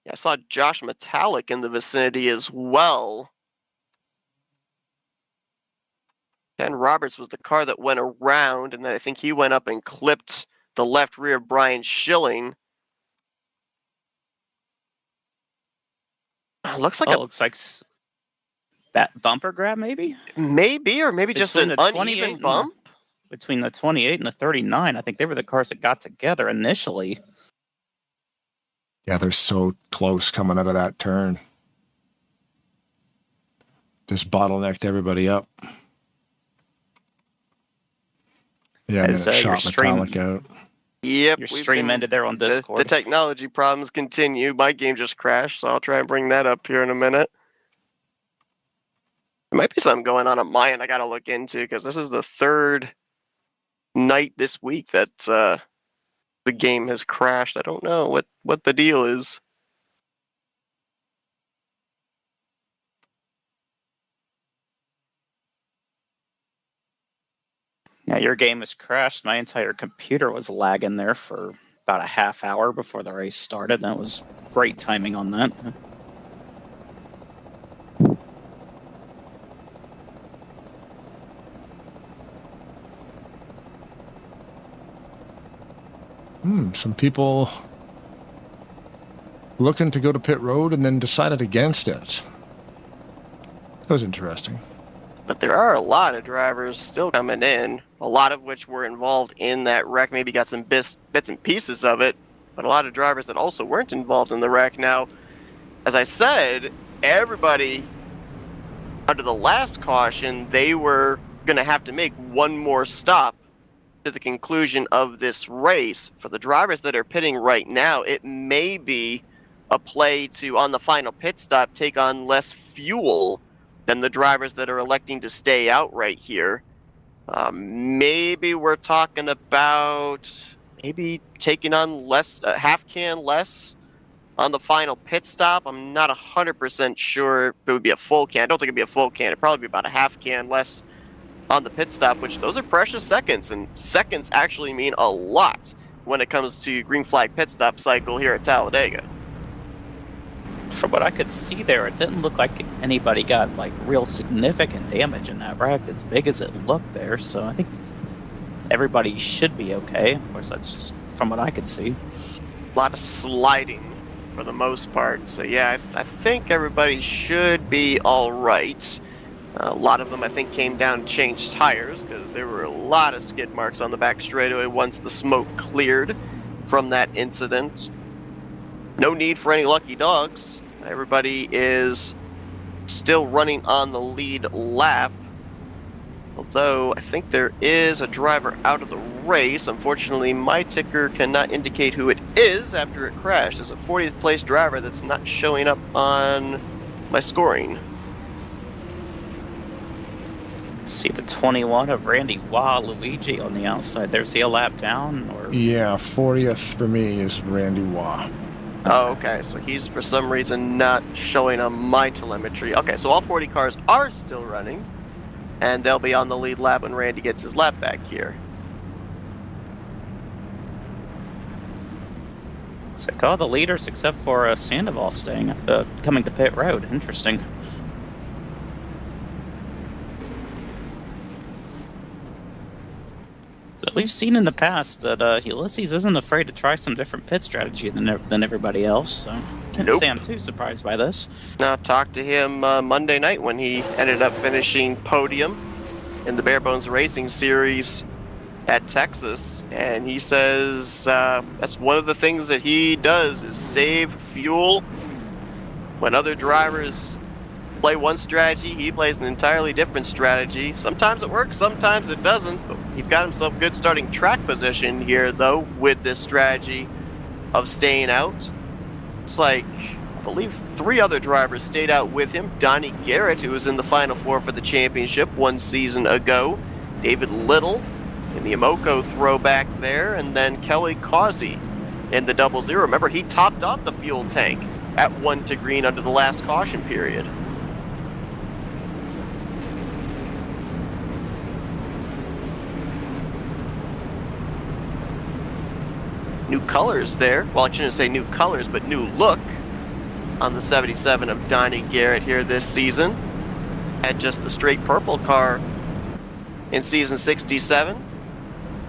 S2: Yeah, I saw Josh Metallic in the vicinity as well. Ken Roberts was the car that went around, and then I think he went up and clipped the left rear of Brian Schilling. Looks like
S4: looks like that bumper grab, maybe?
S2: Maybe, or maybe just an uneven bump?
S4: Between the 28 and the 39, I think they were the cars that got together initially.
S1: Yeah, they're so close coming out of that turn. Just bottlenecked everybody up. Yeah, and then it shot Metallic out.
S2: Yep.
S4: Your stream ended there on Discord.
S2: The technology problems continue. My game just crashed, so I'll try and bring that up here in a minute. There might be something going on at my end I got to look into, because this is the third night this week that the game has crashed. I don't know what the deal is.
S4: Yeah, your game has crashed. My entire computer was lagging there for about a half hour before the race started. That was great timing on that.
S1: Some people looking to go to pit road and then decided against it. That was interesting.
S2: But there are a lot of drivers still coming in, a lot of which were involved in that wreck, maybe got some bits and pieces of it, but a lot of drivers that also weren't involved in the wreck. Now, as I said, everybody under the last caution, they were going to have to make one more stop to the conclusion of this race. For the drivers that are pitting right now, it may be a play to, on the final pit stop, take on less fuel than the drivers that are electing to stay out right here. Maybe we're talking about maybe taking on less, half can less on the final pit stop. I'm not 100% sure if it would be a full can. I don't think it'd be a full can. It'd probably be about a half can less on the pit stop, which those are precious seconds, and seconds actually mean a lot when it comes to green flag pit stop cycle here at Talladega.
S4: From what I could see there, it didn't look like anybody got like real significant damage in that wreck, as big as it looked there. So I think everybody should be okay. Of course, that's just from what I could see.
S2: A lot of sliding for the most part. So yeah, I think everybody should be all right. A lot of them, I think, came down and changed tires because there were a lot of skid marks on the back straightaway once the smoke cleared from that incident. No need for any lucky dogs. Everybody is still running on the lead lap. Although I think there is a driver out of the race. Unfortunately, my ticker cannot indicate who it is after it crashed. There's a 40th place driver that's not showing up on my scoring.
S4: See the 21 of Randy Luigi on the outside. There's he a lap down? Or
S1: Yeah, 40th for me is Randy Waugh.
S2: Oh, okay. So he's for some reason not showing on my telemetry. Okay, so all 40 cars are still running, and they'll be on the lead lap when Randy gets his lap back here.
S4: Looks like all the leaders except for Sandoval staying, coming to pit road. Interesting. But we've seen in the past that Ulysses isn't afraid to try some different pit strategy than everybody else, so can't say I'm too surprised by this.
S2: Now, talked to him Monday night when he ended up finishing podium in the Bare Bones Racing Series at Texas, and he says that's one of the things that he does is save fuel. When other drivers play one strategy, he plays an entirely different strategy. Sometimes it works, sometimes it doesn't. But he's got himself good starting track position here, though, with this strategy of staying out. It's like, I believe 3 other drivers stayed out with him. Donnie Garrett, who was in the Final Four for the championship 1 season ago. David Little in the Amoco throwback there. And then Kelly Causey in the 00. Remember, he topped off the fuel tank at 1 to green under the last caution period. New colors there. Well, I shouldn't say new colors, but new look on the 77 of Donnie Garrett here this season. Had just the straight purple car in season 67.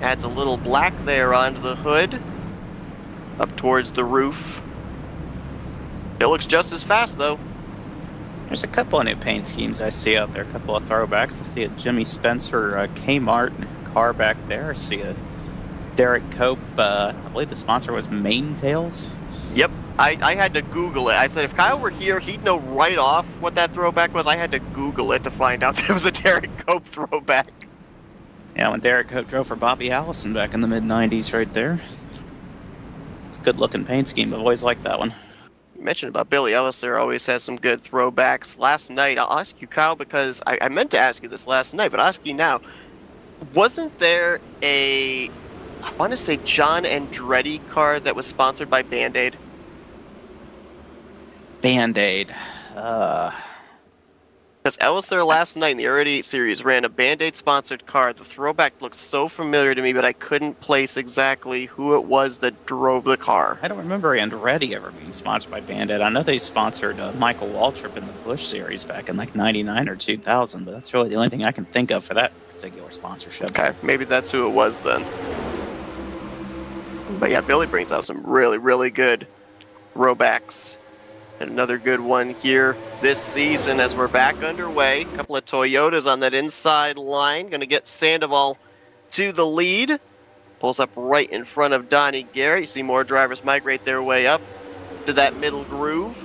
S2: Adds a little black there onto the hood, up towards the roof. It looks just as fast, though.
S4: There's a couple of new paint schemes I see out there, a couple of throwbacks. I see a Jimmy Spencer Kmart car back there. I see a Derek Cope, I believe the sponsor was Maintails.
S2: Yep, I had to Google it. I said if Kyle were here, he'd know right off what that throwback was. I had to Google it to find out that it was a Derek Cope throwback.
S4: Yeah, when Derek Cope drove for Bobby Allison back in the mid-90s right there. It's a good-looking paint scheme. I've always liked that one.
S2: You mentioned about Billy Ellis there, always has some good throwbacks. Last night, I'll ask you, Kyle, because I meant to ask you this last night, but I'll ask you now. Wasn't there a, I want to say, John Andretti car that was sponsored by Band-Aid?
S4: Band-Aid.
S2: Because Ellis there last night in the Early 8 Series ran a Band-Aid sponsored car. The throwback looks so familiar to me, but I couldn't place exactly who it was that drove the car.
S4: I don't remember Andretti ever being sponsored by Band-Aid. I know they sponsored Michael Waltrip in the Busch Series back in like 99 or 2000, but that's really the only thing I can think of for that particular sponsorship.
S2: Okay, maybe that's who it was then. But yeah, Billy brings out some really, really good throwbacks. And another good one here this season as we're back underway. A couple of Toyotas on that inside line. Going to get Sandoval to the lead. Pulls up right in front of Donnie Garrett. You see more drivers migrate their way up to that middle groove.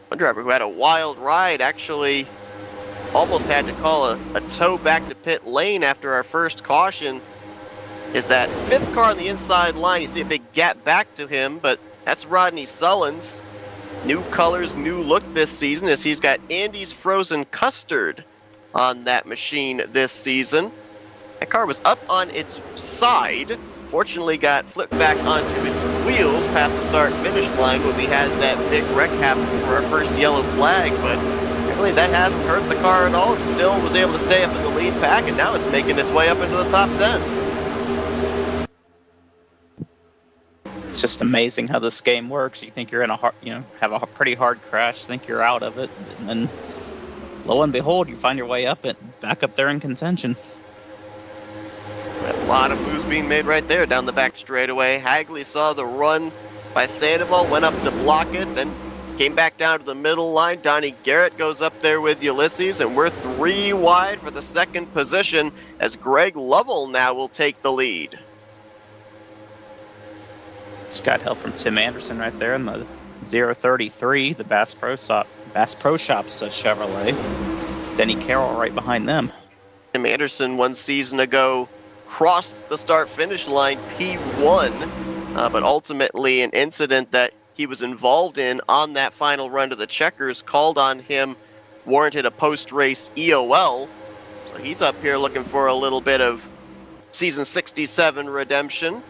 S2: One driver who had a wild ride actually almost had to call a tow back to pit lane after our first caution. Is that fifth car on the inside line. You see a big gap back to him, but that's Rodney Sullins. New colors, new look this season as he's got Andy's Frozen Custard on that machine this season. That car was up on its side. Fortunately got flipped back onto its wheels past the start-finish line when we had that big wreck happen for our first yellow flag, but really that hasn't hurt the car at all. It still was able to stay up in the lead pack, and now it's making its way up into the top 10.
S4: It's just amazing how this game works. You think you're in a hard, have a pretty hard crash, think you're out of it, and then lo and behold, you find your way back up there in contention.
S2: A lot of moves being made right there down the back straightaway. Hagley saw the run by Sandoval, went up to block it, then came back down to the middle line. Donnie Garrett goes up there with Ulysses, and we're 3 wide for the second position as Greg Lovell now will take the lead.
S4: It's got help from Tim Anderson right there in the 033, the Bass Pro Shops Chevrolet. Denny Carroll right behind them.
S2: Tim Anderson 1 season ago crossed the start-finish line P1, but ultimately an incident that he was involved in on that final run to the checkers called on him, warranted a post-race EOL. So he's up here looking for a little bit of season 67 redemption.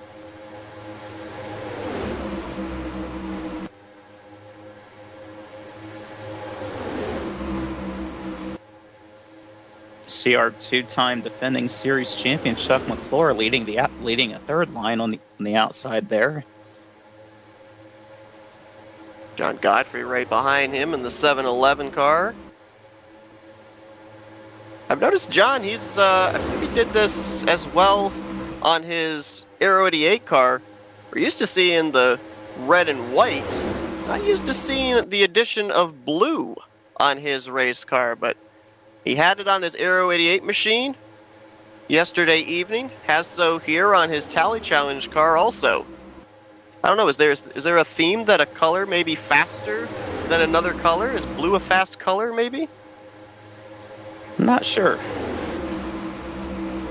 S4: See our 2-time defending series champion Chuck McClure leading a third line on the outside there.
S2: John Godfrey right behind him in the 711 car. I've noticed John, I think he did this as well on his Aero 88 car. We're used to seeing the red and white. Not used to seeing the addition of blue on his race car, but he had it on his Aero 88 machine yesterday evening, has so here on his Tally Challenge car also. I don't know, is there a theme that a color may be faster than another color? Is blue a fast color, maybe?
S4: I'm not sure.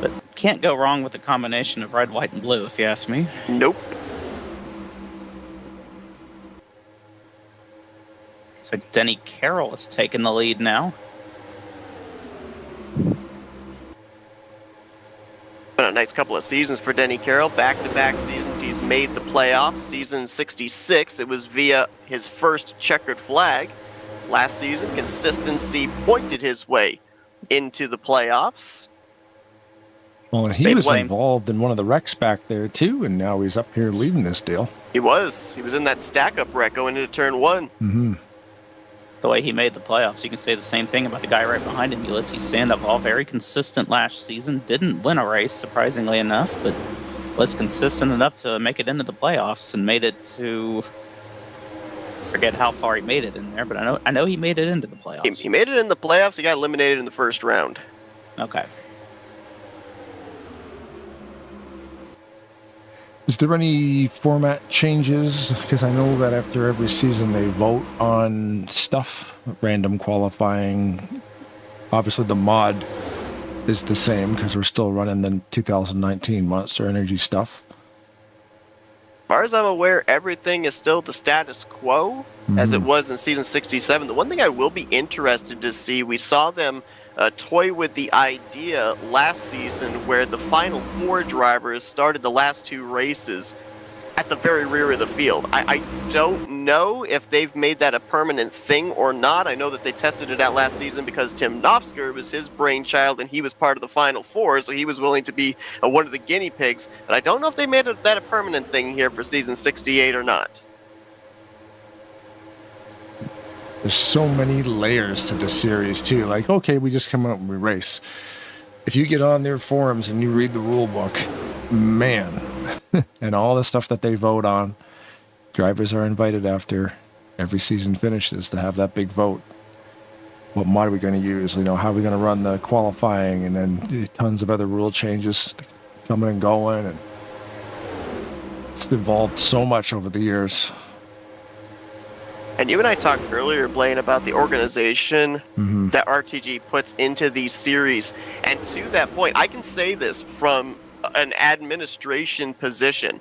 S4: But can't go wrong with the combination of red, white, and blue, if you ask me.
S2: Nope.
S4: So Denny Carroll is taking the lead now.
S2: Been a nice couple of seasons for Denny Carroll. Back-to-back seasons he's made the playoffs. Season 66, it was via his first checkered flag. Last season, consistency pointed his way into the playoffs.
S1: Well, and he was involved in one of the wrecks back there, too, and now he's up here leading this deal.
S2: He was. He was in that stack-up wreck going into turn 1.
S1: Mm-hmm.
S4: The way he made the playoffs, you can say the same thing about the guy right behind him, Ulysses Sandoval. Very consistent last season. Didn't win a race, surprisingly enough, but was consistent enough to make it into the playoffs and made it to... forget how far he made it in there, but I know he made it into the playoffs.
S2: He made it in the playoffs. He got eliminated in the first round.
S4: Okay.
S1: Is there any format changes? Because I know that after every season they vote on stuff, random qualifying. Obviously the mod is the same because we're still running the 2019 Monster Energy stuff.
S2: As far as I'm aware, everything is still the status quo as it was in season 67. The one thing I will be interested to see, we saw them toy with the idea last season where the final 4 drivers started the last 2 races at the very rear of the field. I don't know if they've made that a permanent thing or not. I know that they tested it out last season because Tim Knopfsker was his brainchild and he was part of the final 4, so he was willing to be one of the guinea pigs. But I don't know if they made that a permanent thing here for season 68 or not.
S1: There's so many layers to the series, too. Like, okay, we just come out and we race. If you get on their forums and you read the rule book, man, and all the stuff that they vote on, drivers are invited after every season finishes to have that big vote. What mod are we going to use? How are we going to run the qualifying? And then tons of other rule changes coming and going. And it's evolved so much over the years.
S2: And you and I talked earlier, Blaine, about the organization that RTG puts into these series. And to that point, I can say this from an administration position.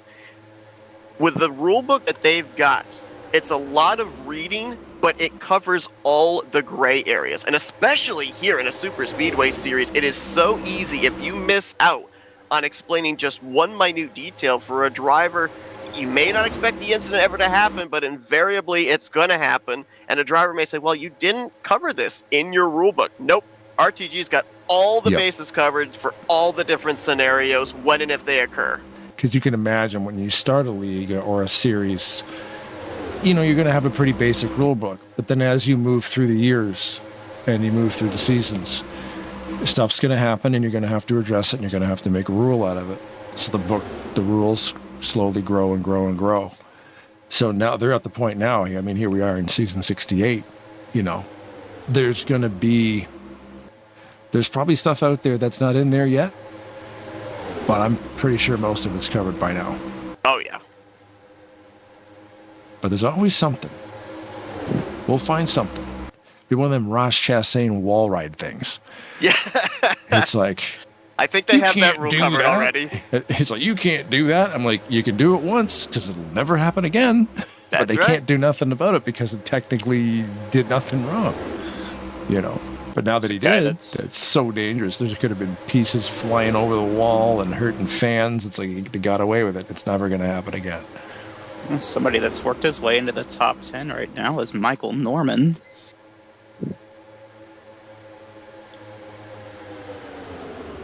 S2: With the rule book that they've got, it's a lot of reading, but it covers all the gray areas. And especially here in a super speedway series, it is so easy if you miss out on explaining just one minute detail for a driver. You may not expect the incident ever to happen, but invariably it's going to happen. And a driver may say, well, you didn't cover this in your rule book. Nope. RTG's got all the bases covered for all the different scenarios when and if they occur.
S1: Because you can imagine when you start a league or a series, you're going to have a pretty basic rule book. But then as you move through the years and you move through the seasons, stuff's going to happen and you're going to have to address it and you're going to have to make a rule out of it. So the rules slowly grow and grow and grow. So now they're at the point now, I mean, here we are in season 68, there's probably stuff out there that's not in there yet, but I'm pretty sure most of it's covered by now.
S2: Oh, yeah.
S1: But there's always something. We'll find something. Be one of them Ross Chastain wall ride things.
S2: Yeah.
S1: It's like,
S2: I think they have that rule covered already.
S1: It's like, you can't do that. I'm like, you can do it once because it'll never happen again. But they can't do nothing about it because it technically did nothing wrong. But now that he did, it's so dangerous. There could have been pieces flying over the wall and hurting fans. It's like they got away with it. It's never going to happen again.
S4: Somebody that's worked his way into the top 10 right now is Michael Norman.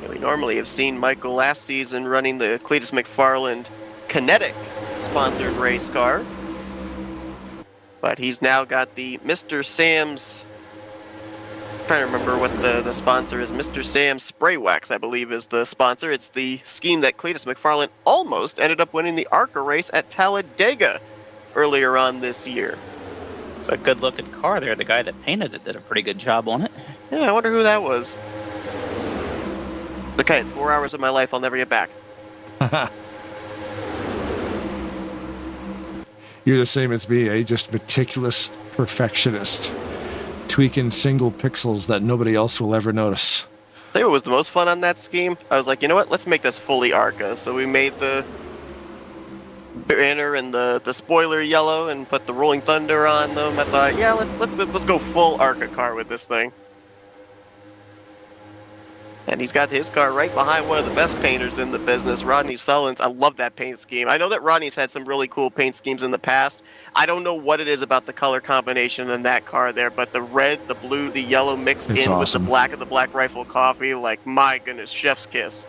S2: We normally have seen Michael last season running the Cletus McFarland Kinetic sponsored race car. But he's now got the Mr. Sam's, I'm trying to remember what the sponsor is. Mr. Sam's Spray Wax, I believe, is the sponsor. It's the scheme that Cletus McFarland almost ended up winning the ARCA race at Talladega earlier on this year.
S4: It's a good looking car there. The guy that painted it did a pretty good job on it.
S2: Yeah, I wonder who that was. Okay, it's 4 hours of my life I'll never get back.
S1: You're the same as me, eh? Just meticulous perfectionist. Tweaking single pixels that nobody else will ever notice.
S2: I think what was the most fun on that scheme, I was like, you know what, let's make this fully ARCA. So we made the banner and the spoiler yellow and put the Rolling Thunder on them. I thought, yeah, let's go full ARCA car with this thing. And he's got his car right behind one of the best painters in the business, Rodney Sullins. I love that paint scheme. I know that Rodney's had some really cool paint schemes in the past. I don't know what it is about the color combination in that car there, but the red, the blue, the yellow mixed in with the black of the Black Rifle Coffee, like, my goodness, chef's kiss.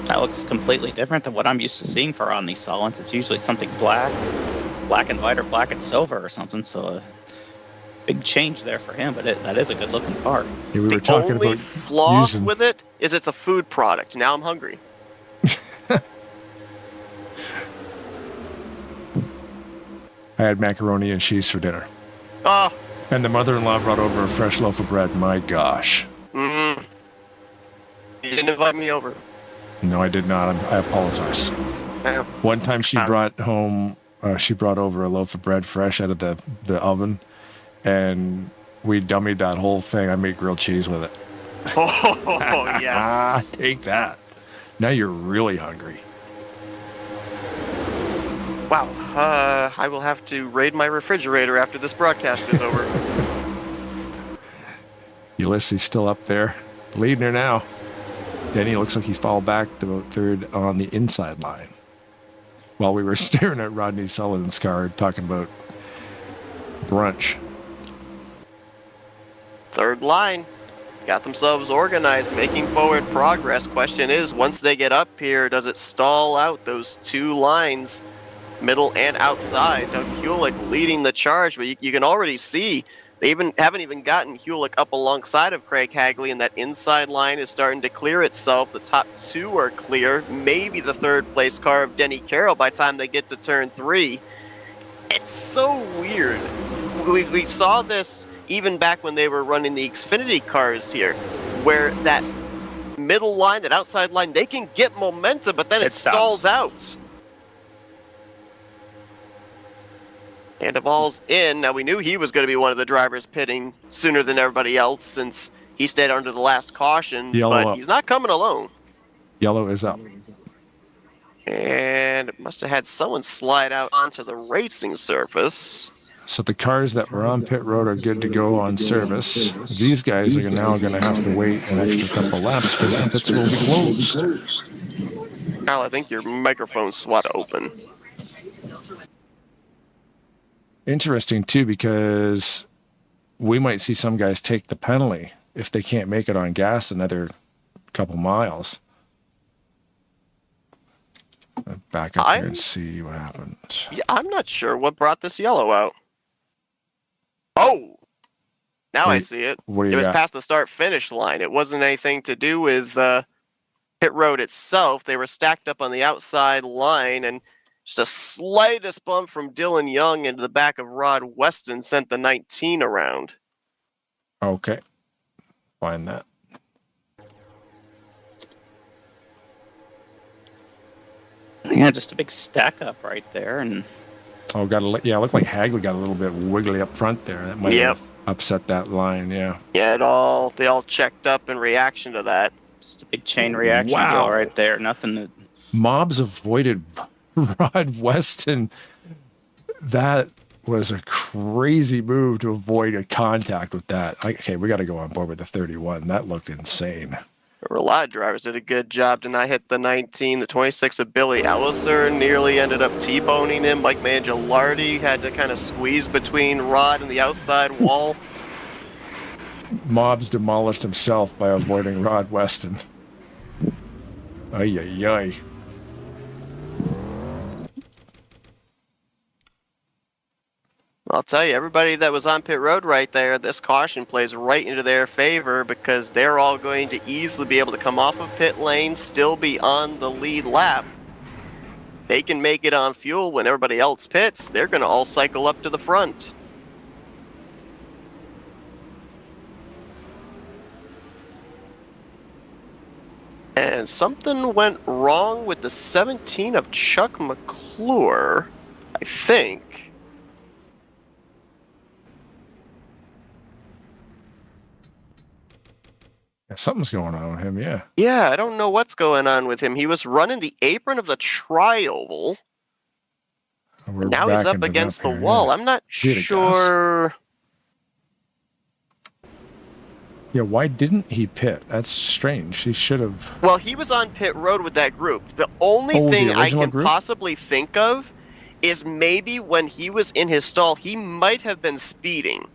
S4: That looks completely different than what I'm used to seeing for Rodney Sullins. It's usually something black and white, or black and silver or something, so big change there for him, but that is a good looking car.
S1: Yeah, we were talking
S2: only
S1: about
S2: flaw with it is it's a food product. Now I'm hungry.
S1: I had macaroni and cheese for dinner.
S2: Oh.
S1: And the mother-in-law brought over a fresh loaf of bread. My gosh.
S2: Mm-hmm. You didn't invite me over.
S1: No, I did not. I apologize.
S2: Yeah.
S1: One time she brought over a loaf of bread fresh out of the oven, and we dummied that whole thing. I made grilled cheese with it.
S2: Oh, yes.
S1: Take that. Now you're really hungry.
S2: Wow. I will have to raid my refrigerator after this broadcast is over.
S1: Ulysses still up there, leading her now. Denny looks like he fell back to about third on the inside line. While we were staring at Rodney Sullivan's car, talking about brunch.
S2: Third line. Got themselves organized, making forward progress. Question is, once they get up here, does it stall out those two lines, middle and outside? Doug Hewlick leading the charge, but you can already see they haven't even gotten Hewlick up alongside of Craig Hagley, and that inside line is starting to clear itself. The top two are clear. Maybe the third place car of Denny Carroll by the time they get to turn 3. It's so weird. We saw this even back when they were running the Xfinity cars here, where that middle line, that outside line, they can get momentum, but then it stalls out. And Duvall's in. Now, we knew he was going to be one of the drivers pitting sooner than everybody else since he stayed under the last caution, but he's not coming alone.
S1: Yellow is up.
S2: And it must have had someone slide out onto the racing surface.
S1: So the cars that were on pit road are good to go on service. These guys are now going to have to wait an extra couple laps because the pits will be closed.
S2: Kyle, I think your microphone's swat open.
S1: Interesting, too, because we might see some guys take the penalty if they can't make it on gas another couple miles. Back up here and see what happened.
S2: Yeah, I'm not sure what brought this yellow out. Oh! Now I see it.
S1: What do you
S2: It was
S1: got?
S2: past the start-finish line. It wasn't anything to do with pit road itself. They were stacked up on the outside line, and just a slightest bump from Dylan Young into the back of Rod Weston sent the 19 around.
S1: Okay. Find that.
S4: Yeah, just a big stack up right there, and
S1: Oh, it looked like Hagley got a little bit wiggly up front there. That might have upset that line, yeah.
S2: Yeah, they all checked up in reaction to that.
S4: just a big chain reaction deal right there. Nothing that...
S1: Mobs avoided Rod Weston. That was a crazy move to avoid a contact with that. Okay, we got to go on board with the 31. That looked insane.
S2: There were a lot of drivers that did a good job to not hit the 19. The 26 of Billy Elliser nearly ended up T-boning him. Mike Mangialardi had to kind of squeeze between Rod and the outside wall.
S1: Mobs demolished himself by avoiding Rod Weston. Ay, ay, ay.
S2: I'll tell you, everybody that was on pit road right there, this caution plays right into their favor because they're all going to easily be able to come off of pit lane, still be on the lead lap. They can make it on fuel when everybody else pits. They're going to all cycle up to the front. And something went wrong with the 17 of Chuck McClure, I think.
S1: Something's going on with him, yeah.
S2: Yeah, I don't know what's going on with him. He was running the apron of the tri-oval. Now he's up against the wall. Yeah. I'm not sure.
S1: Yeah, why didn't he pit? That's strange. He should have.
S2: Well, he was on pit road with that group. The only thing I can possibly think of is maybe when he was in his stall, he might have been speeding.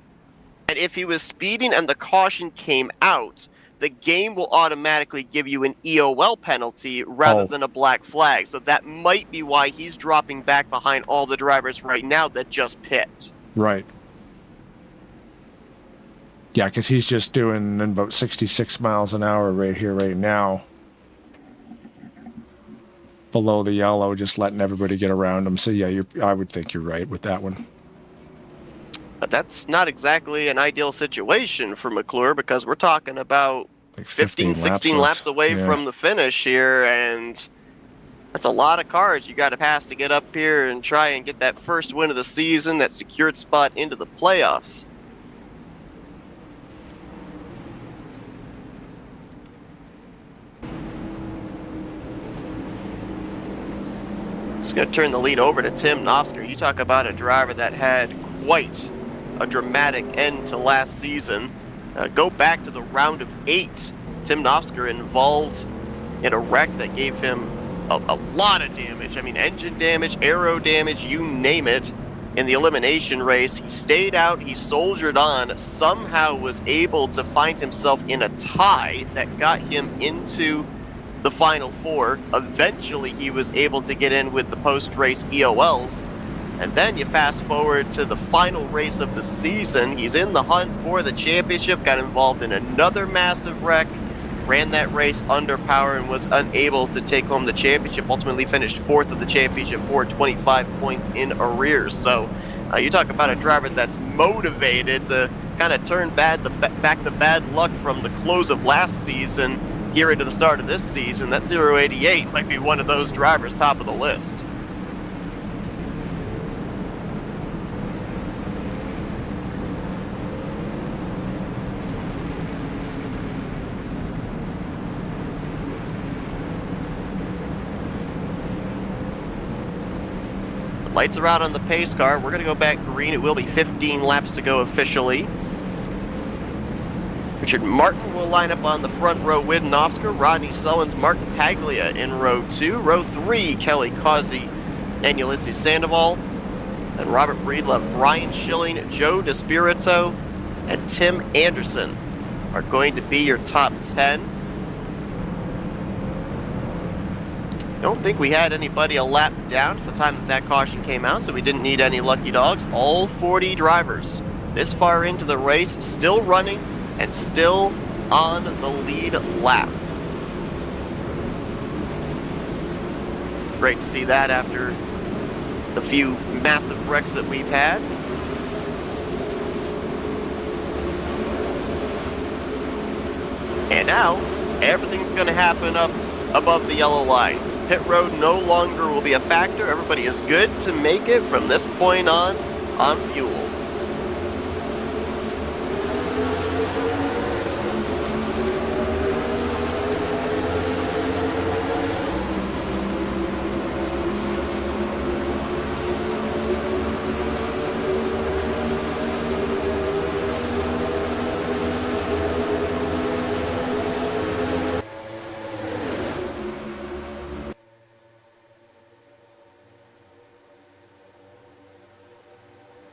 S2: And if he was speeding and the caution came out, the game will automatically give you an EOL penalty rather than a black flag. So that might be why he's dropping back behind all the drivers right now that just pit.
S1: Right. Yeah, because he's just doing about 66 miles an hour right here, right now. Below the yellow, just letting everybody get around him. So, yeah, I would think you're right with that one.
S2: But that's not exactly an ideal situation for McClure because we're talking about like 15, 16 laps away from the finish here, and that's a lot of cars you got to pass to get up here and try and get that first win of the season, that secured spot into the playoffs. Just going to turn the lead over to Tim Nofsker. You talk about a driver that had quite a dramatic end to last season. Go back to the round of 8. Tim Nofsker involved in a wreck that gave him a lot of damage. I mean, engine damage, aero damage, you name it. In the elimination race, he stayed out, he soldiered on, somehow was able to find himself in a tie that got him into the Final Four. Eventually, he was able to get in with the post-race EOLs. And then you fast forward to the final race of the season. He's in the hunt for the championship, got involved in another massive wreck, ran that race under power and was unable to take home the championship. Ultimately finished 4th of the championship for 25 points in arrears. So you talk about a driver that's motivated to kind of turn back the bad luck from the close of last season here into the start of this season. That 088 might be one of those drivers top of the list. Lights are out on the pace car. We're going to go back green. It will be 15 laps to go officially. Richard Martin will line up on the front row with Nofsker. Rodney Sullins, Mark Paglia in row 2. Row 3, Kelly Causey and Ulysses Sandoval. And Robert Breedlove, Brian Schilling, Joe DeSpirito, and Tim Anderson are going to be your top 10. don't think we had anybody a lap down at the time that caution came out, so we didn't need any lucky dogs. All 40 drivers this far into the race, still running and still on the lead lap. Great to see that after the few massive wrecks that we've had. And now, everything's going to happen up above the yellow line. Pit road no longer will be a factor. Everybody is good to make it from this point on fuel.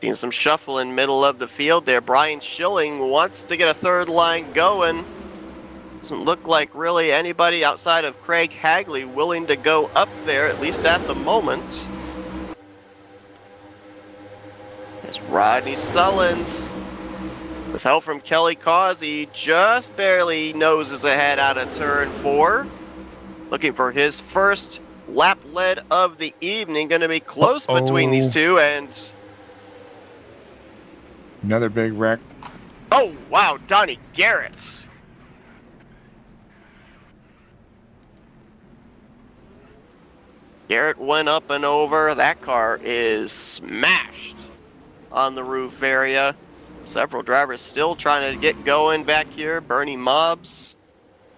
S2: Seeing some shuffle in middle of the field there. Brian Schilling wants to get a third line going. Doesn't look like really anybody outside of Craig Hagley willing to go up there, at least at the moment. There's Rodney Sullins. With help from Kelly Causey, just barely noses ahead out of turn 4. Looking for his first lap lead of the evening. Going to be close between these two, and
S1: another big wreck.
S2: Oh, wow, Donnie Garrett. Garrett went up and over. That car is smashed on the roof area. Several drivers still trying to get going back here. Bernie Mobbs,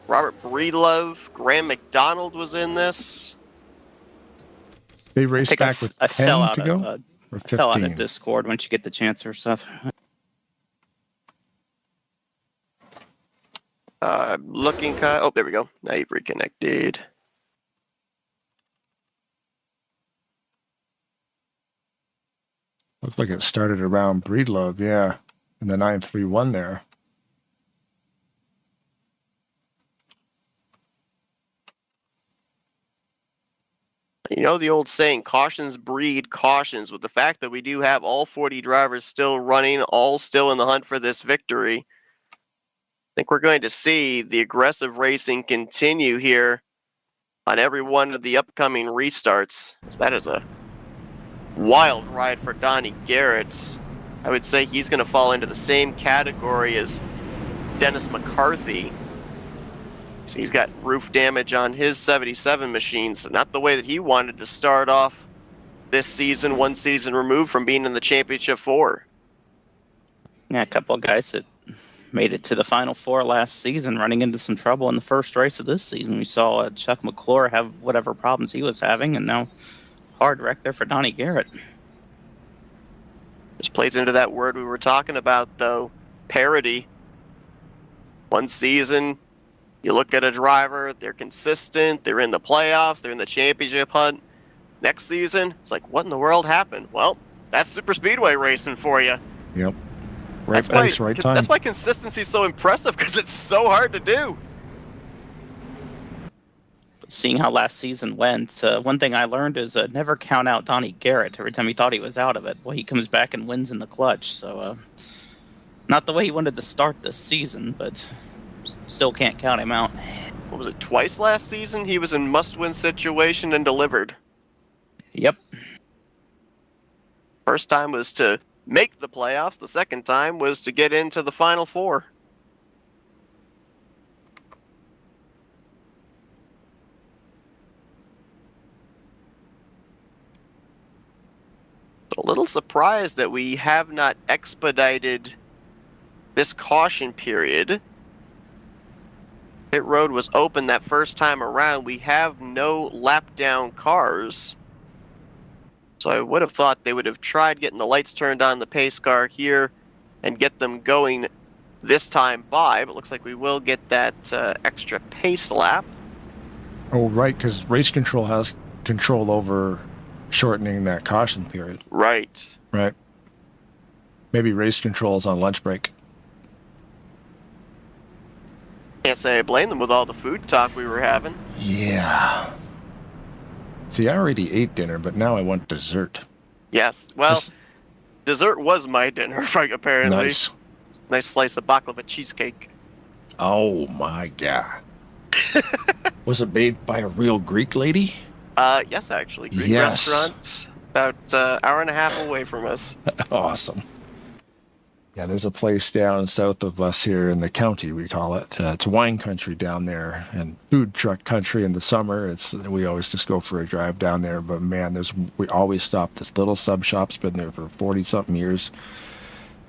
S2: Robert Breedlove, Graham McDonald was in this.
S1: They raced back with 10 to go?
S4: I fell out of Discord once you get the chance or stuff.
S2: Looking oh, there we go. Now you've reconnected.
S1: Looks like it started around Breedlove, yeah. In the 931 there.
S2: You know the old saying, cautions breed cautions. With the fact that we do have all 40 drivers still running, all still in the hunt for this victory, I think we're going to see the aggressive racing continue here on every one of the upcoming restarts. So that is a wild ride for Donnie Garrett. I would say he's going to fall into the same category as Dennis McCarthy. So he's got roof damage on his 77 machine, so not the way that he wanted to start off this season, one season removed from being in the Championship 4.
S4: Yeah, a couple of guys that made it to the Final Four last season running into some trouble in the first race of this season. We saw Chuck McClure have whatever problems he was having, and now hard wreck there for Donnie Garrett.
S2: This plays into that word we were talking about, though, parity. One season, you look at a driver, they're consistent, they're in the playoffs, they're in the championship hunt. Next season, it's like, what in the world happened? Well, that's super speedway racing for you.
S1: Yep. Right place, right time.
S2: That's why consistency is so impressive, because it's so hard to do.
S4: Seeing how last season went, one thing I learned is never count out Donnie Garrett every time he thought he was out of it. Well, he comes back and wins in the clutch. So, not the way he wanted to start this season, but still can't count him out.
S2: What was it, twice last season? He was in must-win situation and delivered.
S4: Yep.
S2: First time was to make the playoffs. The second time was to get into the Final Four. A little surprised that we have not expedited this caution period. Pit road was open that first time around. We have no lap down cars. So I would have thought they would have tried getting the lights turned on the pace car here and get them going this time by, but looks like we will get that extra pace lap.
S1: Oh, right, because race control has control over shortening that caution period.
S2: Right.
S1: Right. Maybe race control is on lunch break.
S2: Can't say I blame them with all the food talk we were having.
S1: Yeah. See, I already ate dinner, but now I want dessert.
S2: Yes. Well,
S1: This-
S2: dessert was my dinner, apparently.
S1: Nice.
S2: Nice slice of baklava cheesecake.
S1: Oh my god. Was it made by a real Greek lady?
S2: Yes, actually. Greek
S1: Yes.
S2: restaurant, about hour and a half away from us.
S1: Awesome. Yeah, there's a place down south of us here in the county, we call it. It's wine country down there and food truck country in the summer. We always just go for a drive down there. But man, we always stop. This little sub shop's been there for 40-something years,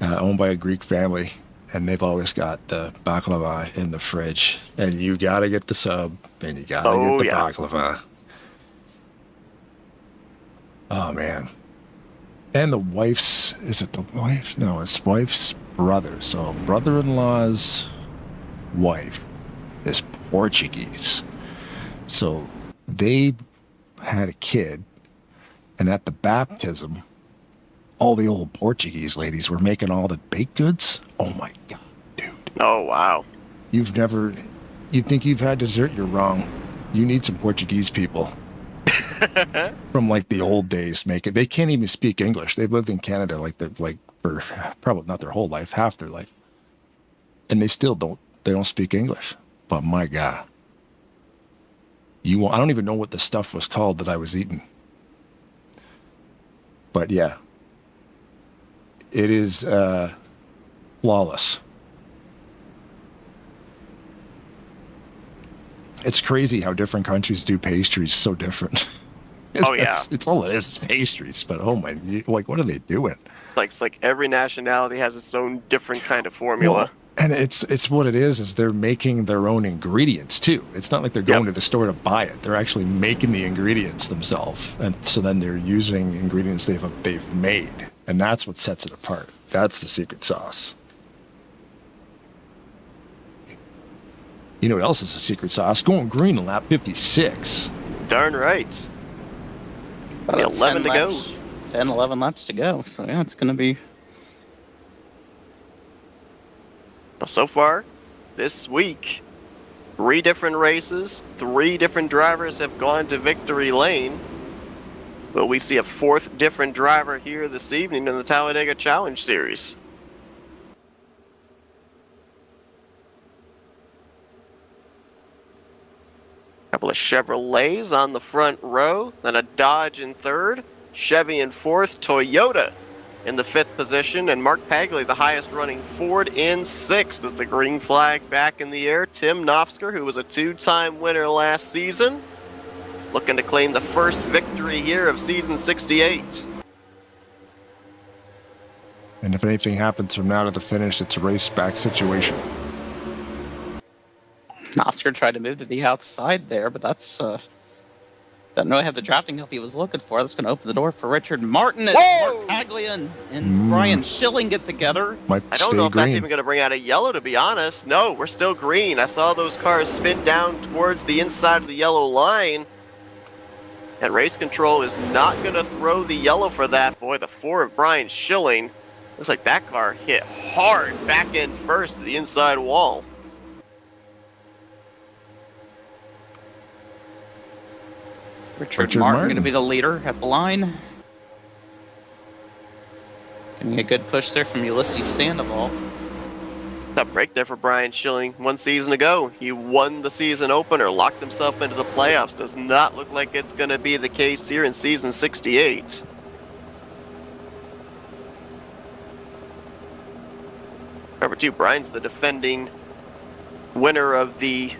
S1: owned by a Greek family. And they've always got the baklava in the fridge. And you got to get the sub, and you got to get the baklava. Oh, man. And the wife's, is it the wife? No, it's wife's brother. So brother-in-law's wife is Portuguese. So they had a kid, and at the baptism, all the old Portuguese ladies were making all the baked goods. Oh my God, dude.
S2: Oh, wow.
S1: You think you've had dessert, you're wrong. You need some Portuguese people. From like the old days they can't even speak English. They've lived in Canada for probably not their whole life, half their life. And they don't speak English. But my God. I don't even know what the stuff was called that I was eating. But yeah. It is flawless. It's crazy how different countries do pastries so different. It's all it is pastries, but oh my, like what are they doing?
S2: It's like every nationality has its own different kind of formula.
S1: Well, and it's what it is they're making their own ingredients too. It's not like they're going to the store to buy it. They're actually making the ingredients themselves, and so then they're using ingredients they've made, and that's what sets it apart. That's the secret sauce. You know what else is a secret sauce? Going green on lap 56.
S2: Darn right.
S4: About
S2: 11 to go.
S4: 10, 11 laps to go. So, yeah, it's going to be...
S2: So far, this week, 3 different races, 3 different drivers have gone to victory lane. But we see a 4th different driver here this evening in the Talladega Challenge Series. Couple of Chevrolets on the front row, then a Dodge in 3rd, Chevy in 4th, Toyota in the 5th position, and Mark Pagley, the highest running Ford, in 6th as the green flag back in the air. Tim Knopfsker, who was a 2-time winner last season, looking to claim the first victory here of season 68.
S1: And if anything happens from now to the finish, it's a race back situation.
S4: Knopfsker tried to move to the outside there, but that's doesn't really have the drafting help he was looking for. That's going to open the door for Richard Martin as Mark Paglia and Brian Schilling get together.
S2: I don't know if that's even going to bring out a yellow, to be honest. No, we're still green. I saw those cars spin down towards the inside of the yellow line. And race control is not going to throw the yellow for that. Boy, the 4 of Brian Schilling. Looks like that car hit hard back end first to the inside wall.
S4: Richard Martin going to be the leader at the line. Getting a good push there from Ulysses Sandoval.
S2: Tough break there for Brian Schilling 1 season ago. He won the season opener, locked himself into the playoffs. Does not look like it's going to be the case here in season 68. Number 2, Brian's the defending winner of the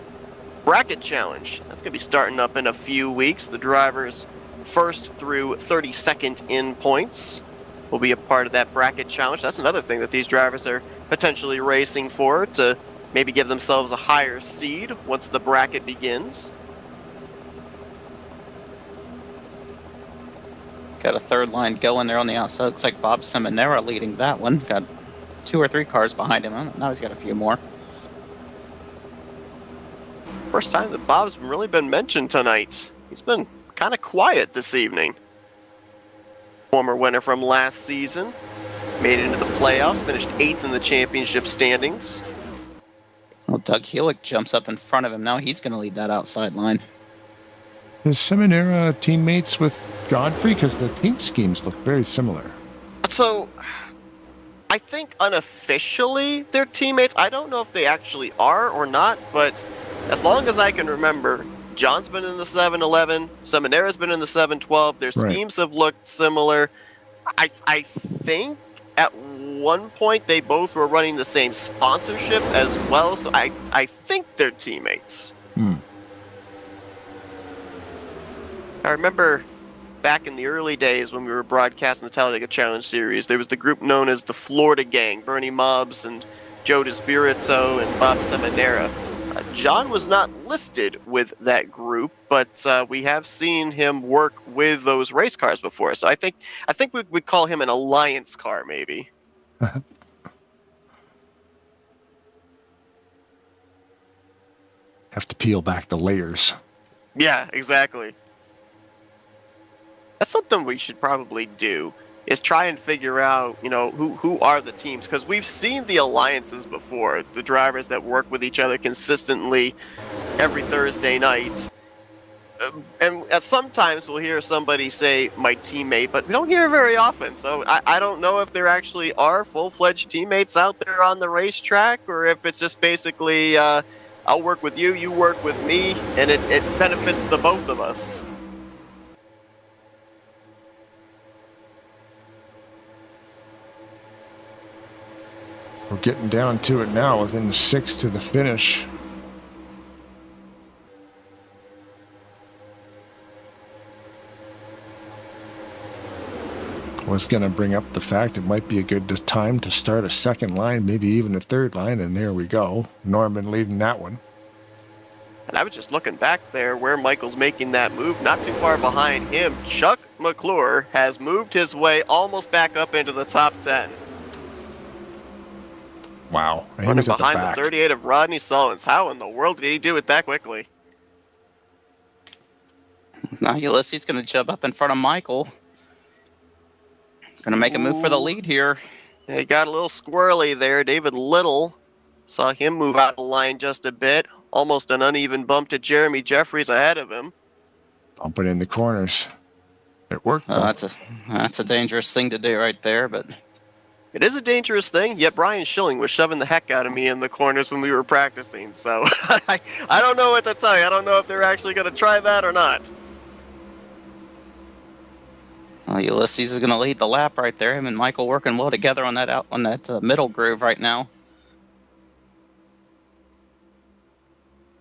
S2: bracket challenge. That's going to be starting up in a few weeks. The drivers 1st through 32nd in points will be a part of that bracket challenge. That's another thing that these drivers are potentially racing for, to maybe give themselves a higher seed once the bracket begins.
S4: Got a 3rd line going there on the outside. Looks like Bob Seminara leading that one. Got 2 or 3 cars behind him. Now he's got a few more.
S2: First time that Bob's really been mentioned tonight. He's been kind of quiet this evening. Former winner from last season. Made it into the playoffs, finished 8th in the championship standings.
S4: Well, Doug Hewitt jumps up in front of him. Now he's going to lead that outside line.
S1: Is Seminara teammates with Godfrey? Because the paint schemes look very similar.
S2: So, I think unofficially they're teammates. I don't know if they actually are or not, but as long as I can remember, John's been in the 711, Seminara's been in the 712. Their schemes have looked similar. I think at one point they both were running the same sponsorship as well, so I think they're teammates. I remember back in the early days when we were broadcasting the Talladega Challenge Series, there was the group known as the Florida Gang, Bernie Mobbs and Joe DeSpirito and Bob Seminara. John was not listed with that group, but we have seen him work with those race cars before. So I think we would call him an alliance car, maybe.
S1: Have to peel back the layers.
S2: Yeah, exactly. That's something we should probably do, is try and figure out, who are the teams, because we've seen the alliances before, the drivers that work with each other consistently every Thursday night. And sometimes we'll hear somebody say, my teammate, but we don't hear it very often, so I don't know if there actually are full-fledged teammates out there on the racetrack, or if it's just basically, I'll work with you, you work with me, and it benefits the both of us.
S1: We're getting down to it now, within 6 to the finish. Was going to bring up the fact it might be a good time to start a second line, maybe even a third line, and there we go. Norman leading that one.
S2: And I was just looking back there where Michael's making that move, not too far behind him. Chuck McClure has moved his way almost back up into the top 10.
S1: Wow. He
S2: Running
S1: was at
S2: behind
S1: the back.
S2: the 38 of Rodney Sullins. How in the world did he do it that quickly?
S4: Now Ulysses going to jump up in front of Michael. Going to make a move for the lead here.
S2: Yeah, he got a little squirrely there. David Little saw him move out of the line just a bit. Almost an uneven bump to Jeremy Jeffries ahead of him.
S1: Bumping in the corners. It worked.
S4: That's a dangerous thing to do right there, but
S2: it is a dangerous thing, yet Brian Schilling was shoving the heck out of me in the corners when we were practicing, so I don't know what to tell you. I don't know if they're actually going to try that or not.
S4: Well, Ulysses is going to lead the lap right there. Him and Michael working well together on that middle groove right now.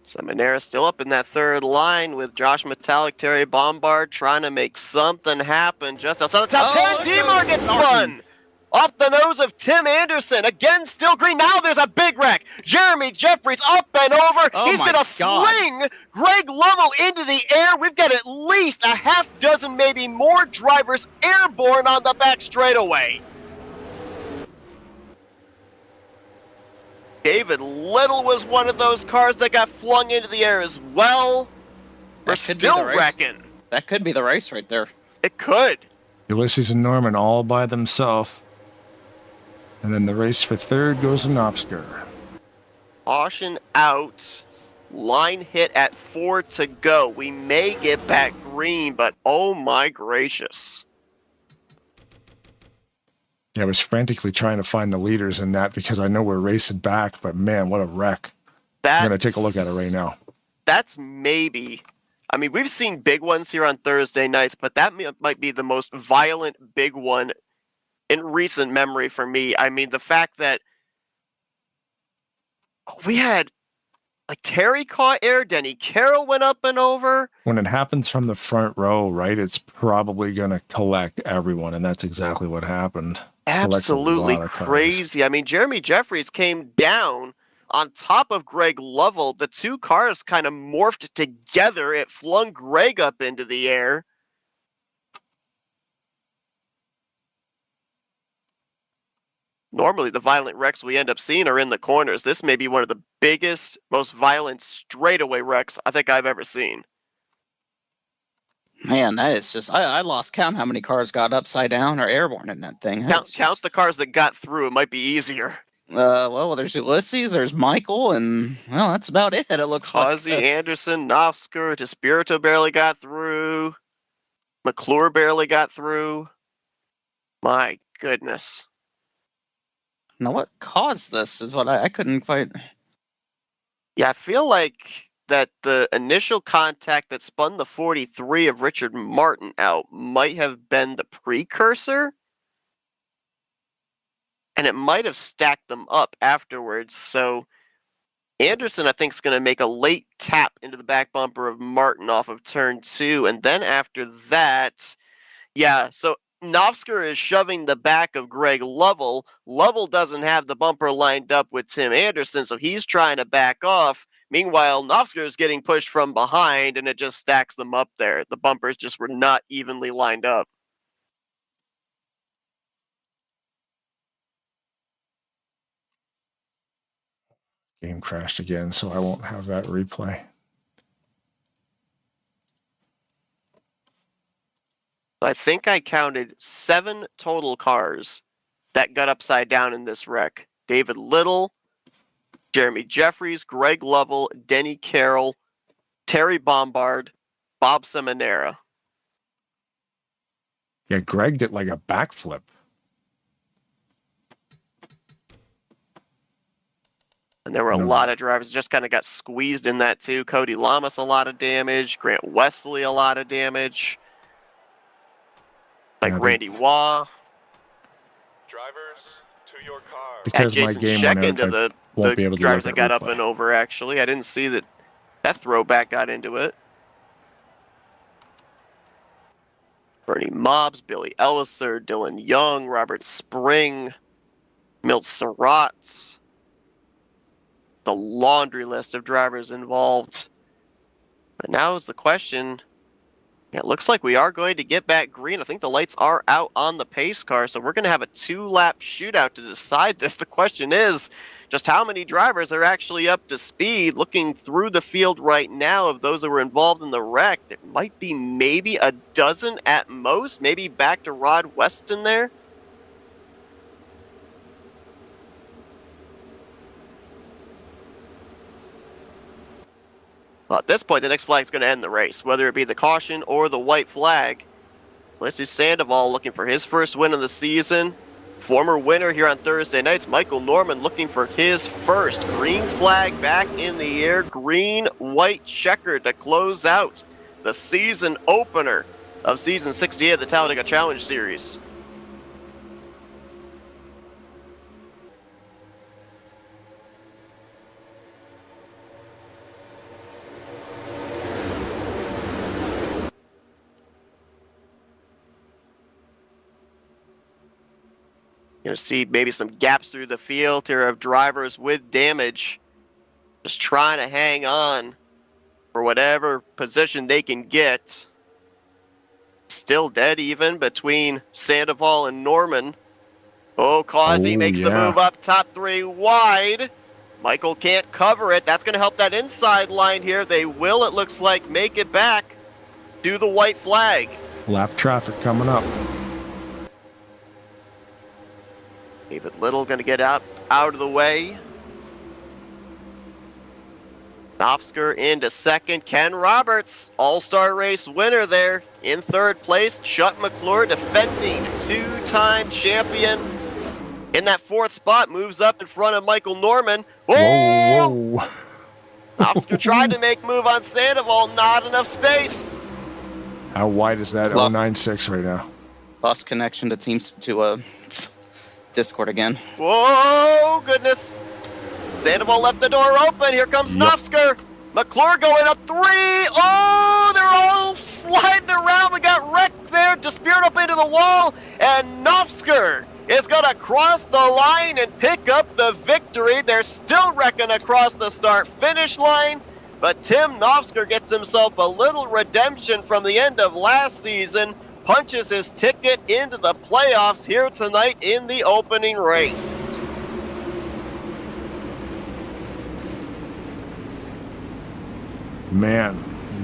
S2: Seminara still up in that third line with Josh Metallic, Terry Bombard trying to make something happen just outside the top 10. D-Mar gets spun off the nose of Tim Anderson. Again, still green. Now there's a big wreck. Jeremy Jeffries up and over. He's going to fling Greg Lovell into the air. We've got at least a half dozen, maybe more drivers airborne on the back straightaway. David Little was one of those cars that got flung into the air as well. We're still wrecking.
S4: That could be the race right there.
S2: It could.
S1: Ulysses and Norman all by themselves. And then the race for third goes to Novsker.
S2: Caution out. Line hit at 4 to go. We may get back green, but oh my gracious.
S1: Yeah, I was frantically trying to find the leaders in that because I know we're racing back, but man, what a wreck. I'm going to take a look at it right now.
S2: That's maybe, I mean, we've seen big ones here on Thursday nights, but that might be the most violent big one in recent memory for me. I mean, the fact that we had, like, Terry caught air, Denny Carroll went up and over.
S1: When it happens from the front row, right, it's probably going to collect everyone, and that's exactly what happened.
S2: Absolutely crazy. I mean, Jeremy Jeffries came down on top of Greg Lovell. The two cars kind of morphed together. It flung Greg up into the air. Normally, the violent wrecks we end up seeing are in the corners. This may be one of the biggest, most violent straightaway wrecks I think I've ever seen.
S4: Man, that is just, I lost count how many cars got upside down or airborne in that thing.
S2: Count the cars that got through. It might be easier.
S4: Well, there's Ulysses, there's Michael, and, well, that's about it. It looks
S2: Causey,
S4: like.
S2: Anderson, Nofsker, Despirito barely got through. McClure barely got through. My goodness.
S4: Now, what caused this is what I couldn't quite.
S2: Yeah, I feel like that the initial contact that spun the 43 of Richard Martin out might have been the precursor. And it might have stacked them up afterwards. So Anderson, I think, is going to make a late tap into the back bumper of Martin off of turn 2. And then after that, yeah, so Nofsker is shoving the back of Greg Lovell. Lovell doesn't have the bumper lined up with Tim Anderson, so he's trying to back off. Meanwhile, Nofsker is getting pushed from behind, and it just stacks them up there. The bumpers just were not evenly lined up.
S1: Game crashed again, so I won't have that replay.
S2: I think I counted 7 total cars that got upside down in this wreck. David Little, Jeremy Jeffries, Greg Lovell, Denny Carroll, Terry Bombard, Bob Seminara.
S1: Yeah, Greg did like a backflip.
S2: And there were a lot of drivers just kind of got squeezed in that too. Cody Lamas, a lot of damage. Grant Wesley, a lot of damage. Like Randy Waugh.
S3: Drivers to your car.
S1: Because my
S2: Jason
S1: game
S2: Scheck
S1: went
S2: into
S1: out, I won't be able to
S2: drivers
S1: look
S2: that
S1: at
S2: got up
S1: replay.
S2: and over, actually. I didn't see that throwback got into it. Bernie Mobbs, Billy Elliser, Dylan Young, Robert Spring, Milt Surratt. The laundry list of drivers involved. But now is the question. It looks like we are going to get back green. I think the lights are out on the pace car, so we're going to have a 2-lap shootout to decide this. The question is just how many drivers are actually up to speed. Looking through the field right now of those that were involved in the wreck, there might be maybe a dozen at most, maybe back to Rod Weston there. Well, at this point, the next flag is going to end the race, whether it be the caution or the white flag. Leslie Sandoval looking for his first win of the season. Former winner here on Thursday nights, Michael Norman, looking for his first. Green flag back in the air, green-white checker to close out the season opener of Season 68 of the Talladega Challenge Series. You're going to see maybe some gaps through the field here of drivers with damage. Just trying to hang on for whatever position they can get. Still dead even between Sandoval and Norman. Oh, Causey makes the move up top 3 wide. Michael can't cover it. That's going to help that inside line here. They will, it looks like, make it back to the white flag.
S1: Lap traffic coming up.
S2: David Little going to get out of the way. Nofsker into second. Ken Roberts, all-star race winner there in third place. Chuck McClure, defending 2-time champion, in that 4th spot, moves up in front of Michael Norman.
S1: Whoa!
S2: Nofsker tried to make move on Sandoval, not enough space.
S1: How wide is that 096 right now? Lost
S4: connection to teams to Discord again.
S2: Whoa, goodness. Sandoval left the door open. Here comes Nofsker. McClure going up 3. Oh, they're all sliding around. We got wrecked there. Despirito up into the wall. And Nofsker is going to cross the line and pick up the victory. They're still wrecking across the start-finish line. But Tim Nofsker gets himself a little redemption from the end of last season. Punches his ticket into the playoffs here tonight in the opening race.
S1: Man,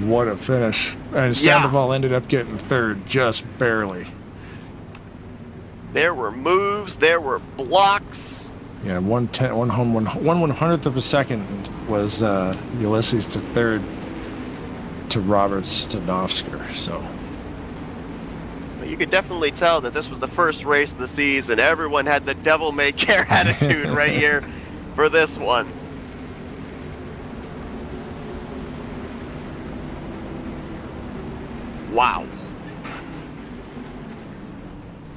S1: what a finish. And Sandoval ended up getting third, just barely.
S2: There were moves, there were blocks,
S1: Yeah, 1/100th of a second was Ulysses to third to Roberts to Novsker. So
S2: You could definitely tell that this was the first race of the season. Everyone had the devil-may-care attitude right here for this one. Wow.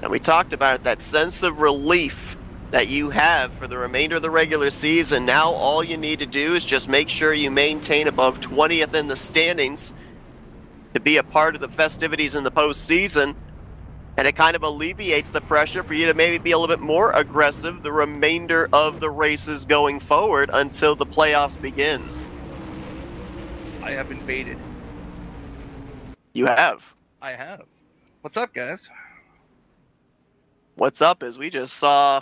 S2: And we talked about that sense of relief that you have for the remainder of the regular season. Now all you need to do is just make sure you maintain above 20th in the standings to be a part of the festivities in the postseason. And it kind of alleviates the pressure for you to maybe be a little bit more aggressive the remainder of the races going forward until the playoffs begin.
S5: I have been baited.
S2: You have.
S5: I have. What's up, guys?
S2: What's up is we just saw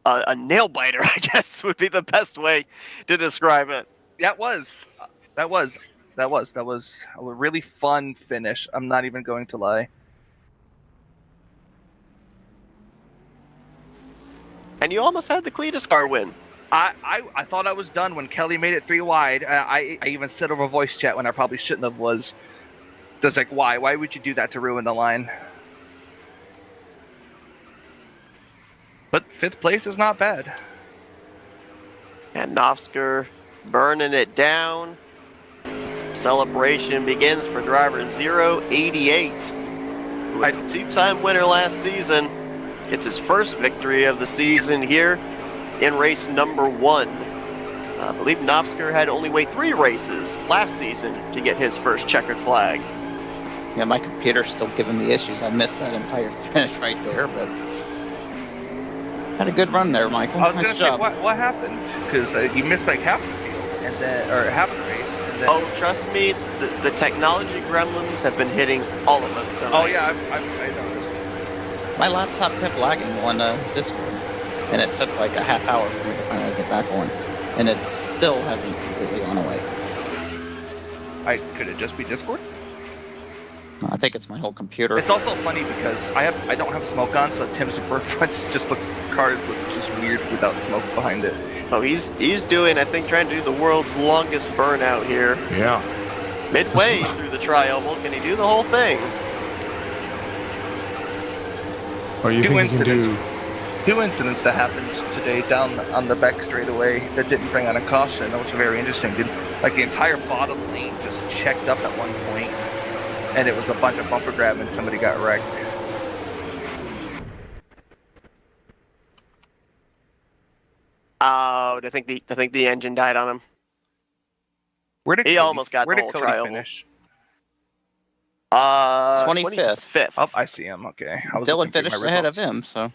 S2: a nail biter, I guess would be the best way to describe it.
S5: That was a really fun finish. I'm not even going to lie.
S2: And you almost had the Cletus car win.
S5: I thought I was done when Kelly made it 3 wide. I even said over voice chat when I probably shouldn't have was like, why? Why would you do that to ruin the line? But 5th place is not bad.
S2: And Novsker burning it down. Celebration begins for driver 088. Who had a 2-time winner last season. It's his first victory of the season here in race number 1. I believe Novsker had only wait 3 races last season to get his first checkered flag.
S4: Yeah, my computer's still giving me issues. I missed that entire finish right there, but had a good run there, Michael.
S5: I was
S4: nice
S5: gonna
S4: job.
S5: say, what happened? Because you missed like half the field, and then or half of the race. And then...
S2: Oh, trust me, the technology gremlins have been hitting all of us tonight.
S5: Oh yeah, I noticed.
S4: My laptop kept lagging on Discord, and it took like a half hour for me to finally get back on, and it still hasn't completely gone away.
S5: Could it just be Discord?
S4: I think it's my whole computer.
S5: It's also funny because I don't have smoke on, so Tim's performance just cars look just weird without smoke behind it.
S2: Oh, he's doing, I think, trying to do the world's longest burnout here.
S1: yeah.
S2: Midway through the tri-oval, can he do the whole thing?
S1: Or you think you can do?
S5: 2 incidents that happened today down on the back straightaway that didn't bring on a caution. That was very interesting. Like the entire bottom lane just checked up at one point, and it was a bunch of bumper grab, and somebody got wrecked.
S2: Oh, I think the engine died on him. He almost got the whole tri-oval.
S5: Finish?
S4: 25th.
S2: 5th.
S5: Oh, I see him. Okay. I was
S4: Dylan
S5: looking through my
S4: finished ahead of
S5: results.
S4: him, so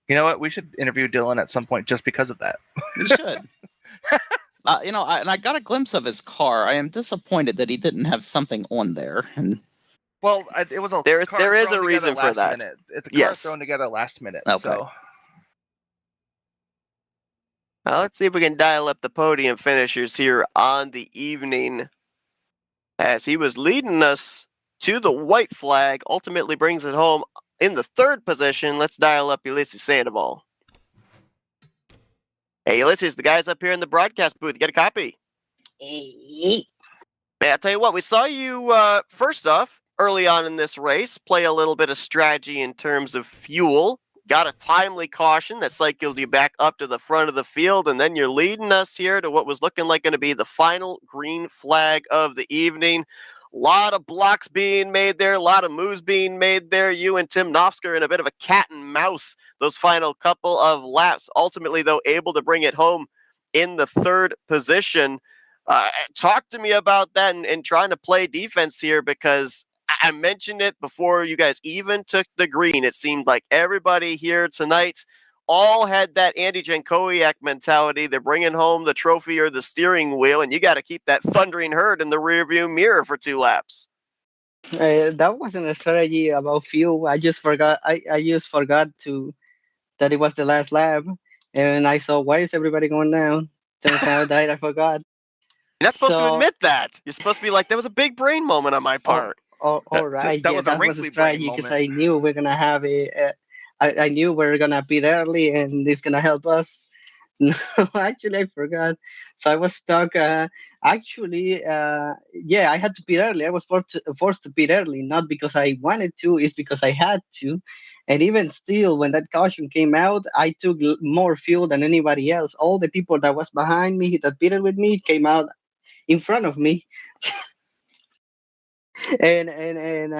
S5: You know what? We should interview Dylan at some point just because of that.
S4: you should. I got a glimpse of his car. I am disappointed that he didn't have something on there. And
S5: Well, it was a
S2: There
S5: car
S2: is
S5: thrown
S2: a reason
S5: together
S2: for that.
S5: last minute. It's a car
S2: Yes.
S5: thrown together last minute.
S4: Okay.
S5: So
S2: Now let's see if we can dial up the podium finishers here on the evening. As he was leading us to the white flag, ultimately brings it home in the 3rd position. Let's dial up Ulysses Sandoval. Hey, Ulysses, the guys up here in the broadcast booth, you got a copy? Man, I'll tell you what, we saw you, first off, early on in this race, play a little bit of strategy in terms of fuel. Got a timely caution that cycled you back up to the front of the field, and then you're leading us here to what was looking like going to be the final green flag of the evening. A lot of blocks being made there, a lot of moves being made there. You and Tim Novsker in a bit of a cat and mouse those final couple of laps. Ultimately, though, able to bring it home in the 3rd position. Talk to me about that and trying to play defense here, because I mentioned it before you guys even took the green. It seemed like everybody here tonight all had that Andy Jankowiak mentality. They're bringing home the trophy or the steering wheel, and you got to keep that thundering herd in the rearview mirror for 2 laps.
S6: That wasn't a strategy about fuel. I just forgot. I just forgot that it was the last lap, and I saw, why is everybody going down? Since I died, I forgot.
S2: You're not supposed to admit that. You're supposed to be like, that was a big brain moment on my part.
S6: All right.
S5: that
S6: Yeah,
S5: was a
S6: that was
S5: wrinkly
S6: a strategy
S5: brain
S6: because
S5: moment.
S6: I knew we're gonna have a I knew we were gonna pit early and it's gonna help us. No, actually, I forgot. So I was stuck. Actually, yeah, I had to pit early. I was forced to pit early, not because I wanted to, it's because I had to. And even still, when that caution came out, I took more fuel than anybody else. All the people that was behind me that pitted with me came out in front of me, and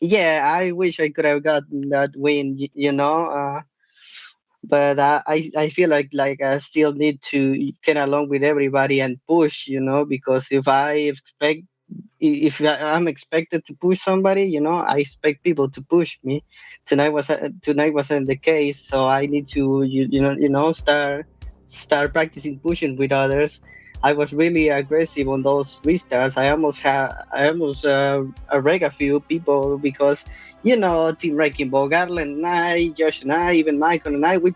S6: yeah, I wish I could have gotten that win. But I feel like I still need to get along with everybody and push, because if I'm expected to push somebody, I expect people to push me. Tonight wasn't the case, so I need to start practicing pushing with others. I was really aggressive on those restarts. I almost wreck a few people because Team Wrecking Ball, Garland and I, Josh and I, even Michael and I, we're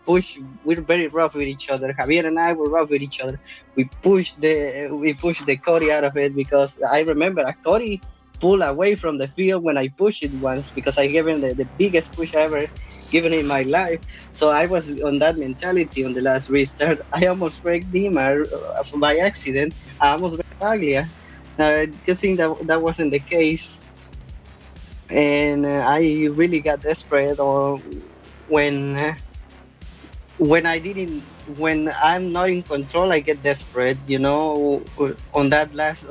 S6: very rough with each other. Javier and I were rough with each other. We pushed the Cody out of it because I remember a Cody pulled away from the field when I pushed it once because I gave him the biggest push I ever given in my life. So I was on that mentality on the last restart. I almost wrecked him by accident. I almost wrecked Aglia. Good thing that wasn't the case. And I really got desperate or when when I'm not in control, I get desperate. On that last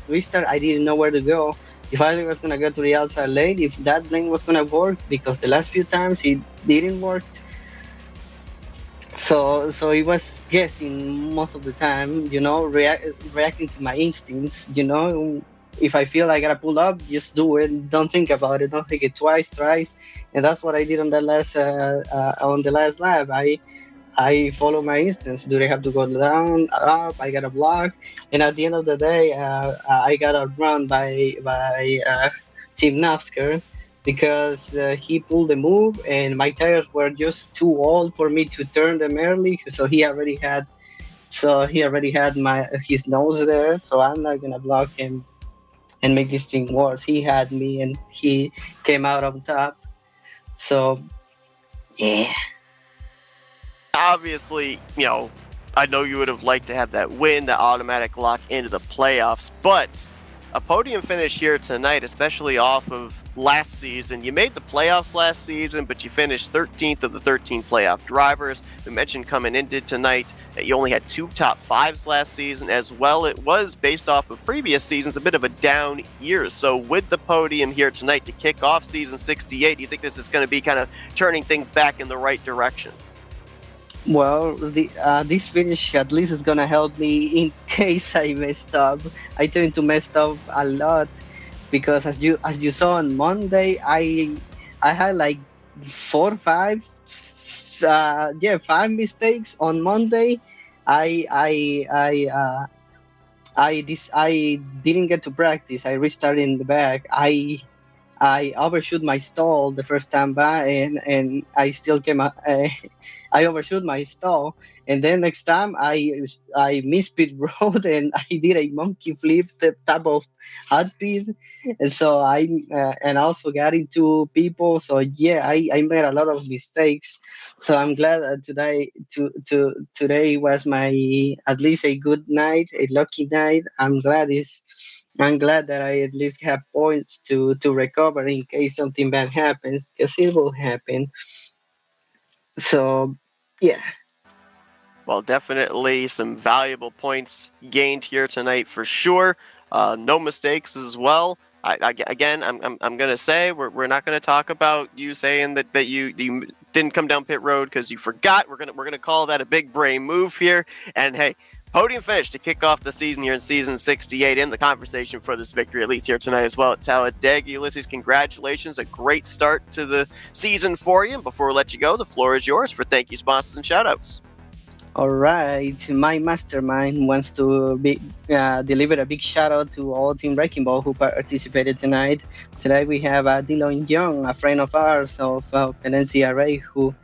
S6: restart, I didn't know where to go. If I was gonna go to the outside lane, if that lane was gonna work, because the last few times it didn't work. So it was guessing most of the time, reacting to my instincts. If I feel I gotta pull up, just do it. Don't think about it. Don't think it twice, thrice. And that's what I did on the last lap. I follow my instincts. Do they have to go down, up? I got a block, and at the end of the day, I got outrun by Team Nafsker because he pulled the move, and my tires were just too old for me to turn them early. So he already had his nose there. So I'm not gonna block him and make this thing worse. He had me, and he came out on top. So yeah.
S2: Obviously, I know you would have liked to have that win, that automatic lock into the playoffs, but a podium finish here tonight, especially off of last season. You made the playoffs last season, but you finished 13th of the 13 playoff drivers. We mentioned coming into tonight that you only had 2 top 5s last season as well. It was, based off of previous seasons, a bit of a down year. So with the podium here tonight to kick off season 68, do you think this is going to be kind of turning things back in the right direction?
S6: Well, this finish at least is gonna help me in case I messed up. I tend to mess up a lot because as you saw on Monday, I had like 4, 5, 5 mistakes on Monday. I didn't get to practice. I restarted in the back. I overshoot my stall the first time by, and I still came out. I overshoot my stall, and then next time I missed pit road and I did a monkey flip type of hot pit, and so I also got into people. So yeah, I made a lot of mistakes. So I'm glad that today was my at least a good night, a lucky night. I'm glad that I at least have points to recover in case something bad happens, because it will happen. So, yeah.
S2: Well, definitely some valuable points gained here tonight for sure. No mistakes as well. Again, I'm gonna say we're not gonna talk about you saying that you didn't come down pit road because you forgot. We're gonna call that a big brain move here. And hey, podium finish to kick off the season here in season 68, in the conversation for this victory, at least here tonight as well at Talladega. Ulysses, congratulations. A great start to the season for you. And before we let you go, the floor is yours for thank you, sponsors, and shoutouts.
S6: All right. My mastermind wants to deliver a big shout out to all Team Wrecking Ball who participated tonight. Today we have Dylan Young, a friend of ours of Penencia Ray, who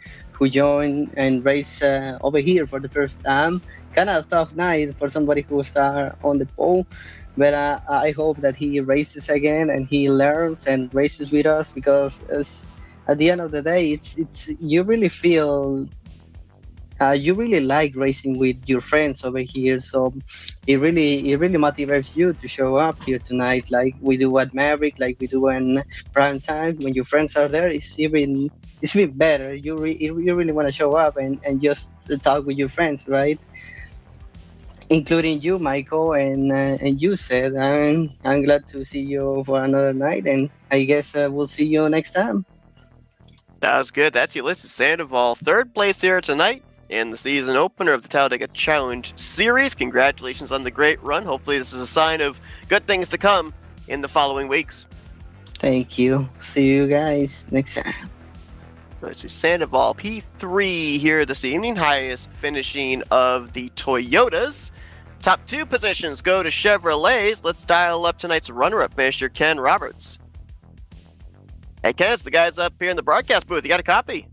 S6: joined and raced over here for the first time. Kind of a tough night for somebody who started on the pole, but I hope that he races again and he learns and races with us, because at the end of the day, it's you really feel you really like racing with your friends over here, so it really motivates you to show up here tonight, like we do at Maverick, like we do in prime time. When your friends are there, it's even better. You really want to show up and just talk with your friends, right? Including you, Michael, and you said. I'm glad to see you for another night, and I guess we'll see you next time.
S2: That was good. That's Ulysses Sandoval, third place here tonight in the season opener of the Talladega Challenge Series. Congratulations on the great run. Hopefully this is a sign of good things to come in the following weeks.
S6: Thank you. See you guys next time.
S2: Let's see, Sandoval, P3 here this evening, highest finishing of the Toyotas. Top two positions go to Chevrolets. Let's dial up tonight's runner-up finisher, Ken Roberts. Hey, Ken, it's the guys up here in the broadcast booth. You got a copy?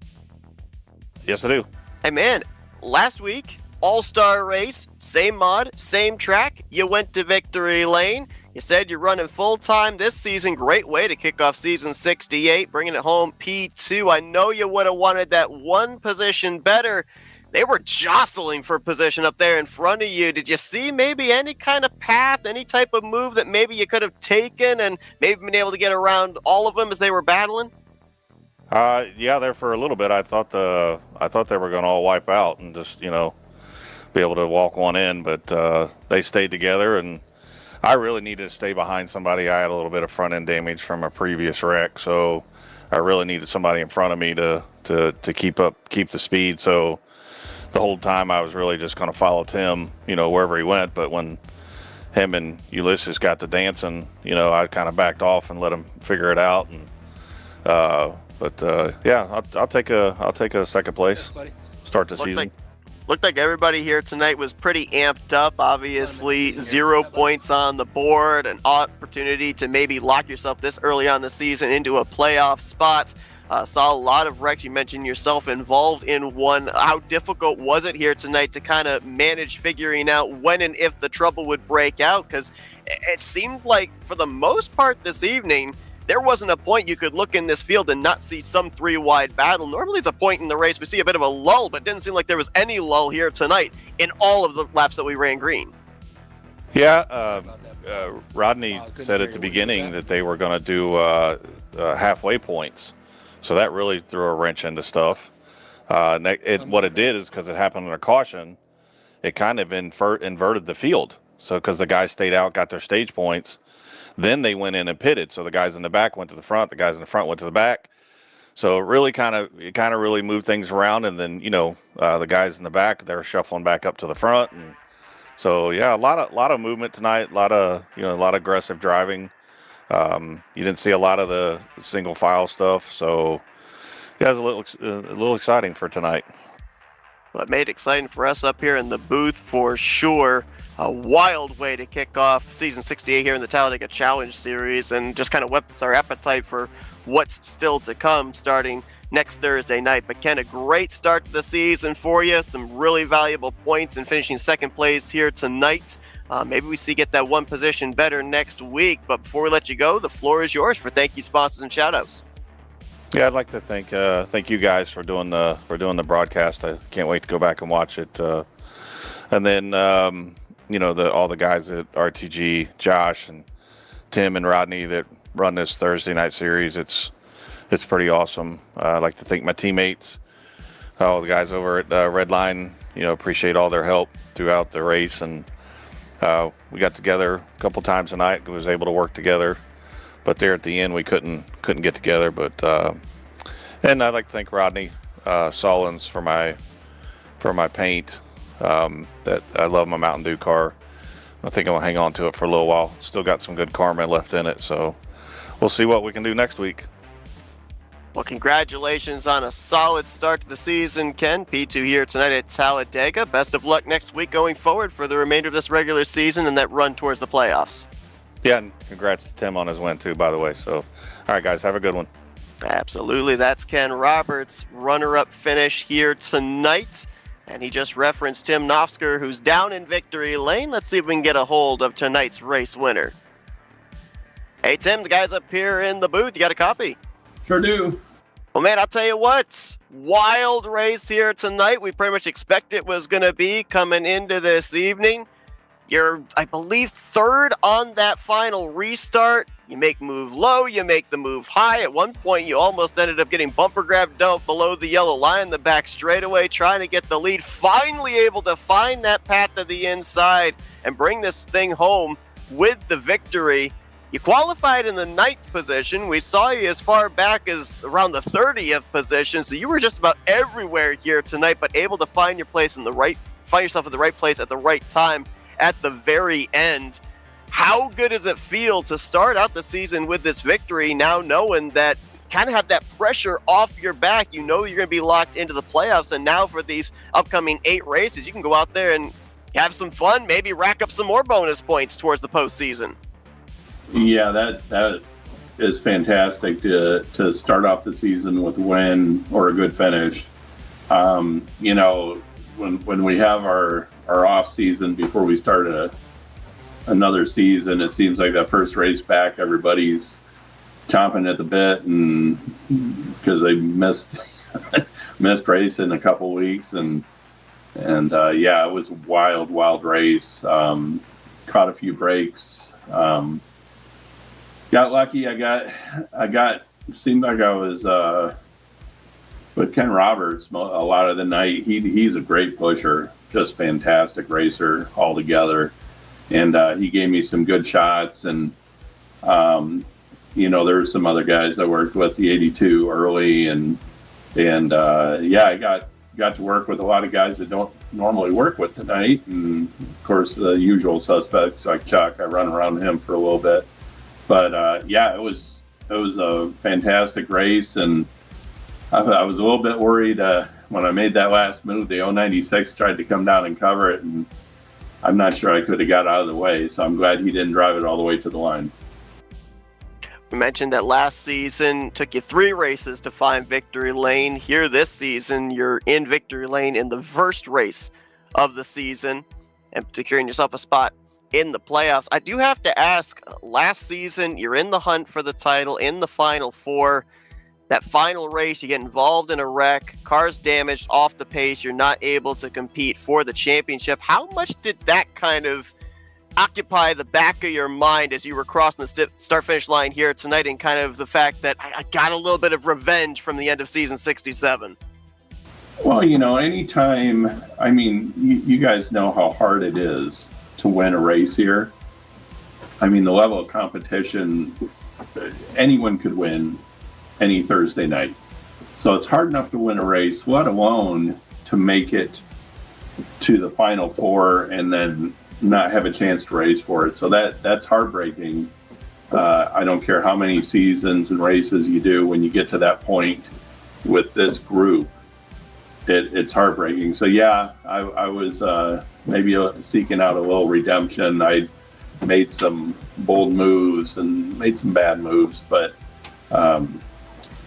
S7: Yes, I do.
S2: Hey, man, last week, all-star race, same mod, same track. You went to victory lane. You said you're running full-time this season. Great way to kick off season 68, bringing it home P2. I know you would have wanted that one position better. They were jostling for position up there in front of you. Did you see maybe any kind of path, any type of move that maybe you could have taken and maybe been able to get around all of them as they were battling?
S7: Yeah, there for a little bit. I thought they were going to all wipe out and just, be able to walk one in, but they stayed together, and I really needed to stay behind somebody. I had a little bit of front end damage from a previous wreck, so I really needed somebody in front of me to keep the speed. So the whole time I was really just going to follow Tim, wherever he went. But when him and Ulysses got to dancing, I kind of backed off and let him figure it out. And yeah, I'll take a second place. Start the season.
S2: Looked like everybody here tonight was pretty amped up. Obviously, 0 points on the board, an opportunity to maybe lock yourself this early on the season into a playoff spot. Saw a lot of wrecks. You mentioned yourself involved in one. How difficult was it here tonight to kind of manage figuring out when and if the trouble would break out? Because it seemed like for the most part this evening, there wasn't a point you could look in this field and not see some three-wide battle. Normally it's a point in the race we see a bit of a lull, but it didn't seem like there was any lull here tonight in all of the laps that we ran green.
S7: Yeah, Rodney said at the beginning that they were going to do halfway points, so that really threw a wrench into stuff. What it did is, because it happened under caution, it kind of inverted the field. So because the guys stayed out, got their stage points, then they went in and pitted. So the guys in the back went to the front, the guys in the front went to the back. So it really kind of really moved things around. And then the guys in the back, they're shuffling back up to the front. And so yeah, a lot of movement tonight, a lot of aggressive driving. You didn't see a lot of the single file stuff. So yeah, it was a little exciting for tonight.
S2: Well, it made it exciting for us up here in the booth for sure. A wild way to kick off season 68 here in the Talladega Challenge Series, and just kind of whets our appetite for what's still to come starting next Thursday night. But Ken, a great start to the season for you. Some really valuable points and finishing second place here tonight. Maybe we get that one position better next week. But before we let you go, the floor is yours for thank you, sponsors, and shout-outs.
S7: Yeah, I'd like to thank you guys for doing the broadcast. I can't wait to go back and watch it. And then all the guys at RTG, Josh and Tim and Rodney that run this Thursday night series. It's pretty awesome. I'd like to thank my teammates, all the guys over at Redline. Appreciate all their help throughout the race, and we got together a couple times tonight. Was able to work together. But there at the end, we couldn't get together. But and I'd like to thank Rodney Solins for my paint. That I love my Mountain Dew car. I think I'm gonna hang on to it for a little while. Still got some good karma left in it, so we'll see what we can do next week.
S2: Well, congratulations on a solid start to the season, Ken. P2 here tonight at Talladega. Best of luck next week going forward for the remainder of this regular season and that run towards the playoffs.
S7: Yeah, and congrats to Tim on his win too, by the way. So, all right, guys, have a good one.
S2: Absolutely. That's Ken Roberts, runner-up finish here tonight. And he just referenced Tim Nofsker, who's down in victory lane. Let's see if we can get a hold of tonight's race winner. Hey, Tim, the guys up here in the booth, you got a copy?
S8: Sure do.
S2: Well, man, I'll tell you what, wild race here tonight. We pretty much expect it was going to be coming into this evening. You're, I believe, third on that final restart. You make move low, you make the move high. At one point, you almost ended up getting bumper grabbed down below the yellow line, the back straightaway, trying to get the lead. Finally able to find that path to the inside and bring this thing home with the victory. You qualified in the 9th position. We saw you as far back as around the 30th position, so you were just about everywhere here tonight, but able to find yourself in the right place at the right time at the very end. How good does it feel to start out the season with this victory, now knowing that kind of have that pressure off your back? You know you're going to be locked into the playoffs, and now for these upcoming 8 races, you can go out there and have some fun, maybe rack up some more bonus points towards the postseason.
S8: Yeah, that is fantastic to start off the season with a win or a good finish. You know, when we have our off season before we start another season, it seems like that first race back, everybody's chomping at the bit, and because they missed racing a couple weeks, and yeah, it was a wild race. Caught a few breaks. Got lucky. Seemed like I was with Ken Roberts a lot of the night. He's a great pusher, just fantastic racer altogether, and he gave me some good shots. And you know, there's some other guys I worked with the 82 early, and yeah, I got to work with a lot of guys that don't normally work with tonight, and of course the usual suspects like Chuck. I run around him for a little bit. But yeah, it was a fantastic race, and I was a little bit worried when I made that last move. The 096 tried to come down and cover it, and I'm not sure I could have got out of the way. So I'm glad he didn't drive it all the way to the line.
S2: We mentioned that last season took you 3 races to find victory lane. Here this season, you're in victory lane in the first race of the season and securing yourself a spot in the playoffs. I do have to ask, last season, you're in the hunt for the title, in the Final 4. That final race, you get involved in a wreck, car's damaged off the pace, you're not able to compete for the championship. How much did that kind of occupy the back of your mind as you were crossing the start-finish line here tonight, and kind of the fact that I got a little bit of revenge from the end of season 67?
S8: Well, you know, anytime, I mean, you guys know how hard it is to win a race here. I mean, the level of competition, anyone could win any Thursday night. So it's hard enough to win a race, let alone to make it to the Final 4 and then not have a chance to race for it. So that's heartbreaking. I don't care how many seasons and races you do, when you get to that point with this group, it's heartbreaking. So yeah, I was maybe seeking out a little redemption. I made some bold moves and made some bad moves, but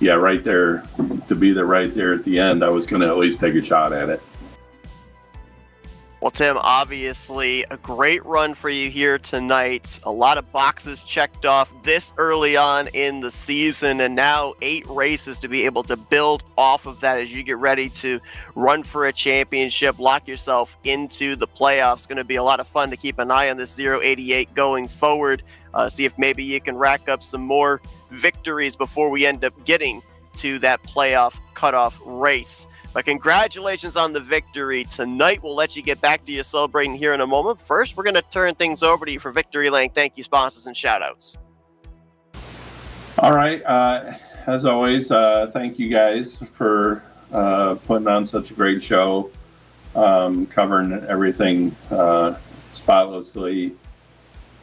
S8: yeah, right there, to be there right there at the end, I was going to at least take a shot at it.
S2: Well, Tim, obviously a great run for you here tonight. A lot of boxes checked off this early on in the season, and now 8 races to be able to build off of that as you get ready to run for a championship, lock yourself into the playoffs. Going to be a lot of fun to keep an eye on this 088 going forward. See if maybe you can rack up some more victories before we end up getting to that playoff cutoff race. But congratulations on the victory tonight. We'll let you get back to your celebrating here in a moment. First, we're going to turn things over to you for victory lane. Thank you, sponsors, and shout-outs.
S8: All right. As always, thank you guys for putting on such a great show, covering everything spotlessly.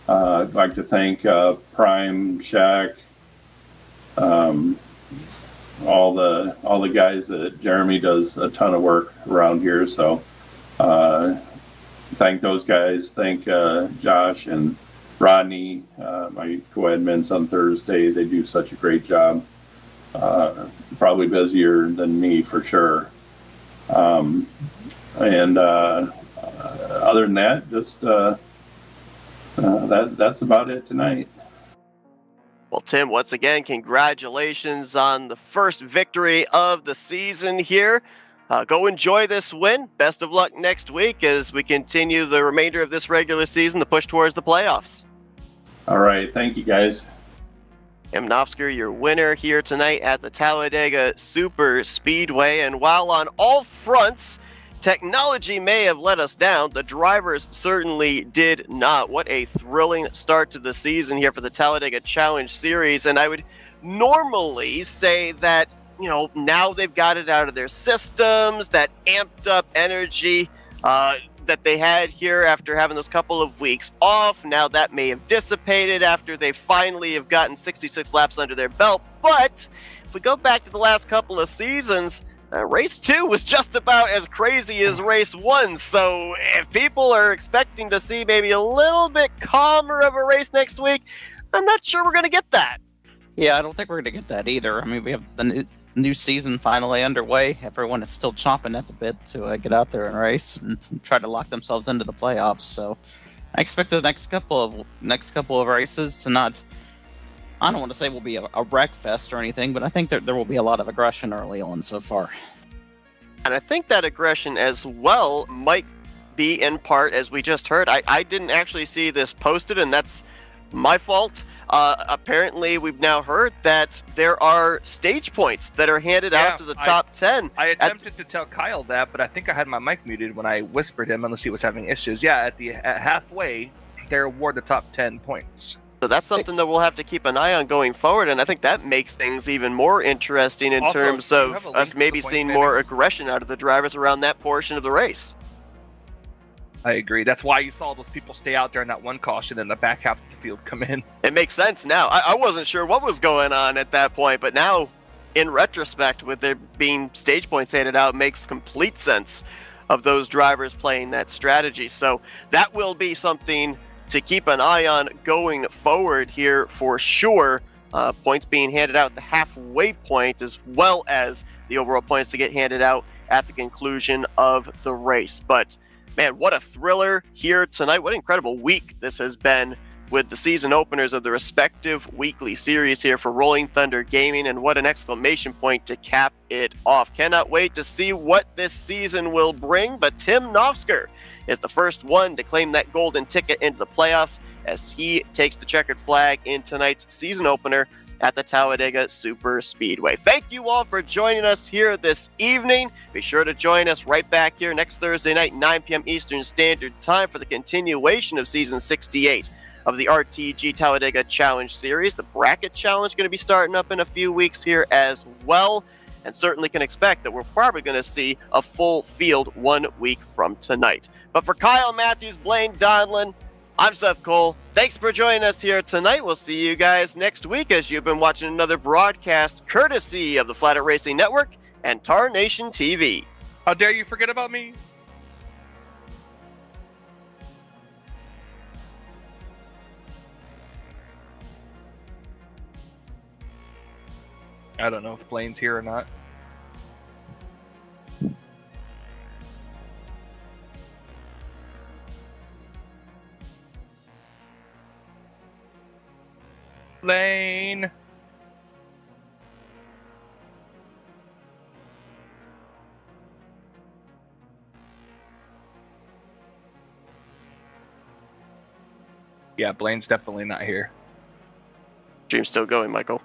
S8: I'd like to thank Prime, Shaq, all the guys that Jeremy does a ton of work around here. So thank those guys. Thank Josh and Rodney, my co-admins on Thursday. They do such a great job. Probably busier than me for sure. And other than that, just that's about it tonight.
S2: Well, Tim, once again, congratulations on the first victory of the season here. Go enjoy this win. Best of luck next week as we continue the remainder of this regular season to push towards the playoffs.
S8: All right. Thank you, guys.
S2: Tim Nofsker, your winner here tonight at the Talladega Super Speedway. And while on all fronts, technology may have let us down, the drivers certainly did not. What a thrilling start to the season here for the Talladega Challenge Series. And I would normally say that, now they've got it out of their systems, that amped up energy that they had here after having those couple of weeks off. Now that may have dissipated after they finally have gotten 66 laps under their belt. But if we go back to the last couple of seasons, race 2 was just about as crazy as race 1. So if people are expecting to see maybe a little bit calmer of a race next week, I'm not sure we're going to get that.
S4: Yeah, I don't think we're going to get that either. I mean, we have the new season finally underway. Everyone is still chomping at the bit to get out there and race and try to lock themselves into the playoffs. So I expect the next couple of races to not, I don't want to say will be a wreck fest or anything, but I think there will be a lot of aggression early on so far.
S2: And I think that aggression as well might be in part, as we just heard. I didn't actually see this posted, and that's my fault. Apparently, we've now heard that there are stage points that are handed out to the top 10.
S5: I attempted to tell Kyle that, but I think I had my mic muted when I whispered him, unless he was having issues. Yeah, at halfway, they're award the top 10 points.
S2: So that's something that we'll have to keep an eye on going forward, and I think that makes things even more interesting in terms of us maybe seeing more aggression out of the drivers around that portion of the race.
S5: I agree. That's why you saw those people stay out during that one caution and the back half of the field come in.
S2: It makes sense now. I wasn't sure what was going on at that point, but now, in retrospect, with there being stage points handed out, makes complete sense of those drivers playing that strategy. So that will be something to keep an eye on going forward here for sure. Points being handed out at the halfway point, as well as the overall points to get handed out at the conclusion of the race. But man, what a thriller here tonight. What an incredible week this has been with the season openers of the respective weekly series here for Rolling Thunder Gaming, and what an exclamation point to cap it off. Cannot wait to see what this season will bring, but Tim Nofsker is the first one to claim that golden ticket into the playoffs as he takes the checkered flag in tonight's season opener at the Talladega Super Speedway. Thank you all for joining us here this evening. Be sure to join us right back here next Thursday night, 9 p.m. Eastern Standard Time, for the continuation of Season 68 of the RTG Talladega Challenge Series. The Bracket Challenge going to be starting up in a few weeks here as well, and certainly can expect that we're probably going to see a full field 1 week from tonight. But for Kyle Matthews, Blaine Donlin, I'm Seth Cole. Thanks for joining us here tonight. We'll see you guys next week as you've been watching another broadcast courtesy of the Flatout Racing Network and Tar Nation TV.
S5: How dare you forget about me? I don't know if Blaine's here or not. Blaine. Yeah, Blaine's definitely not here.
S2: Stream's still going, Michael.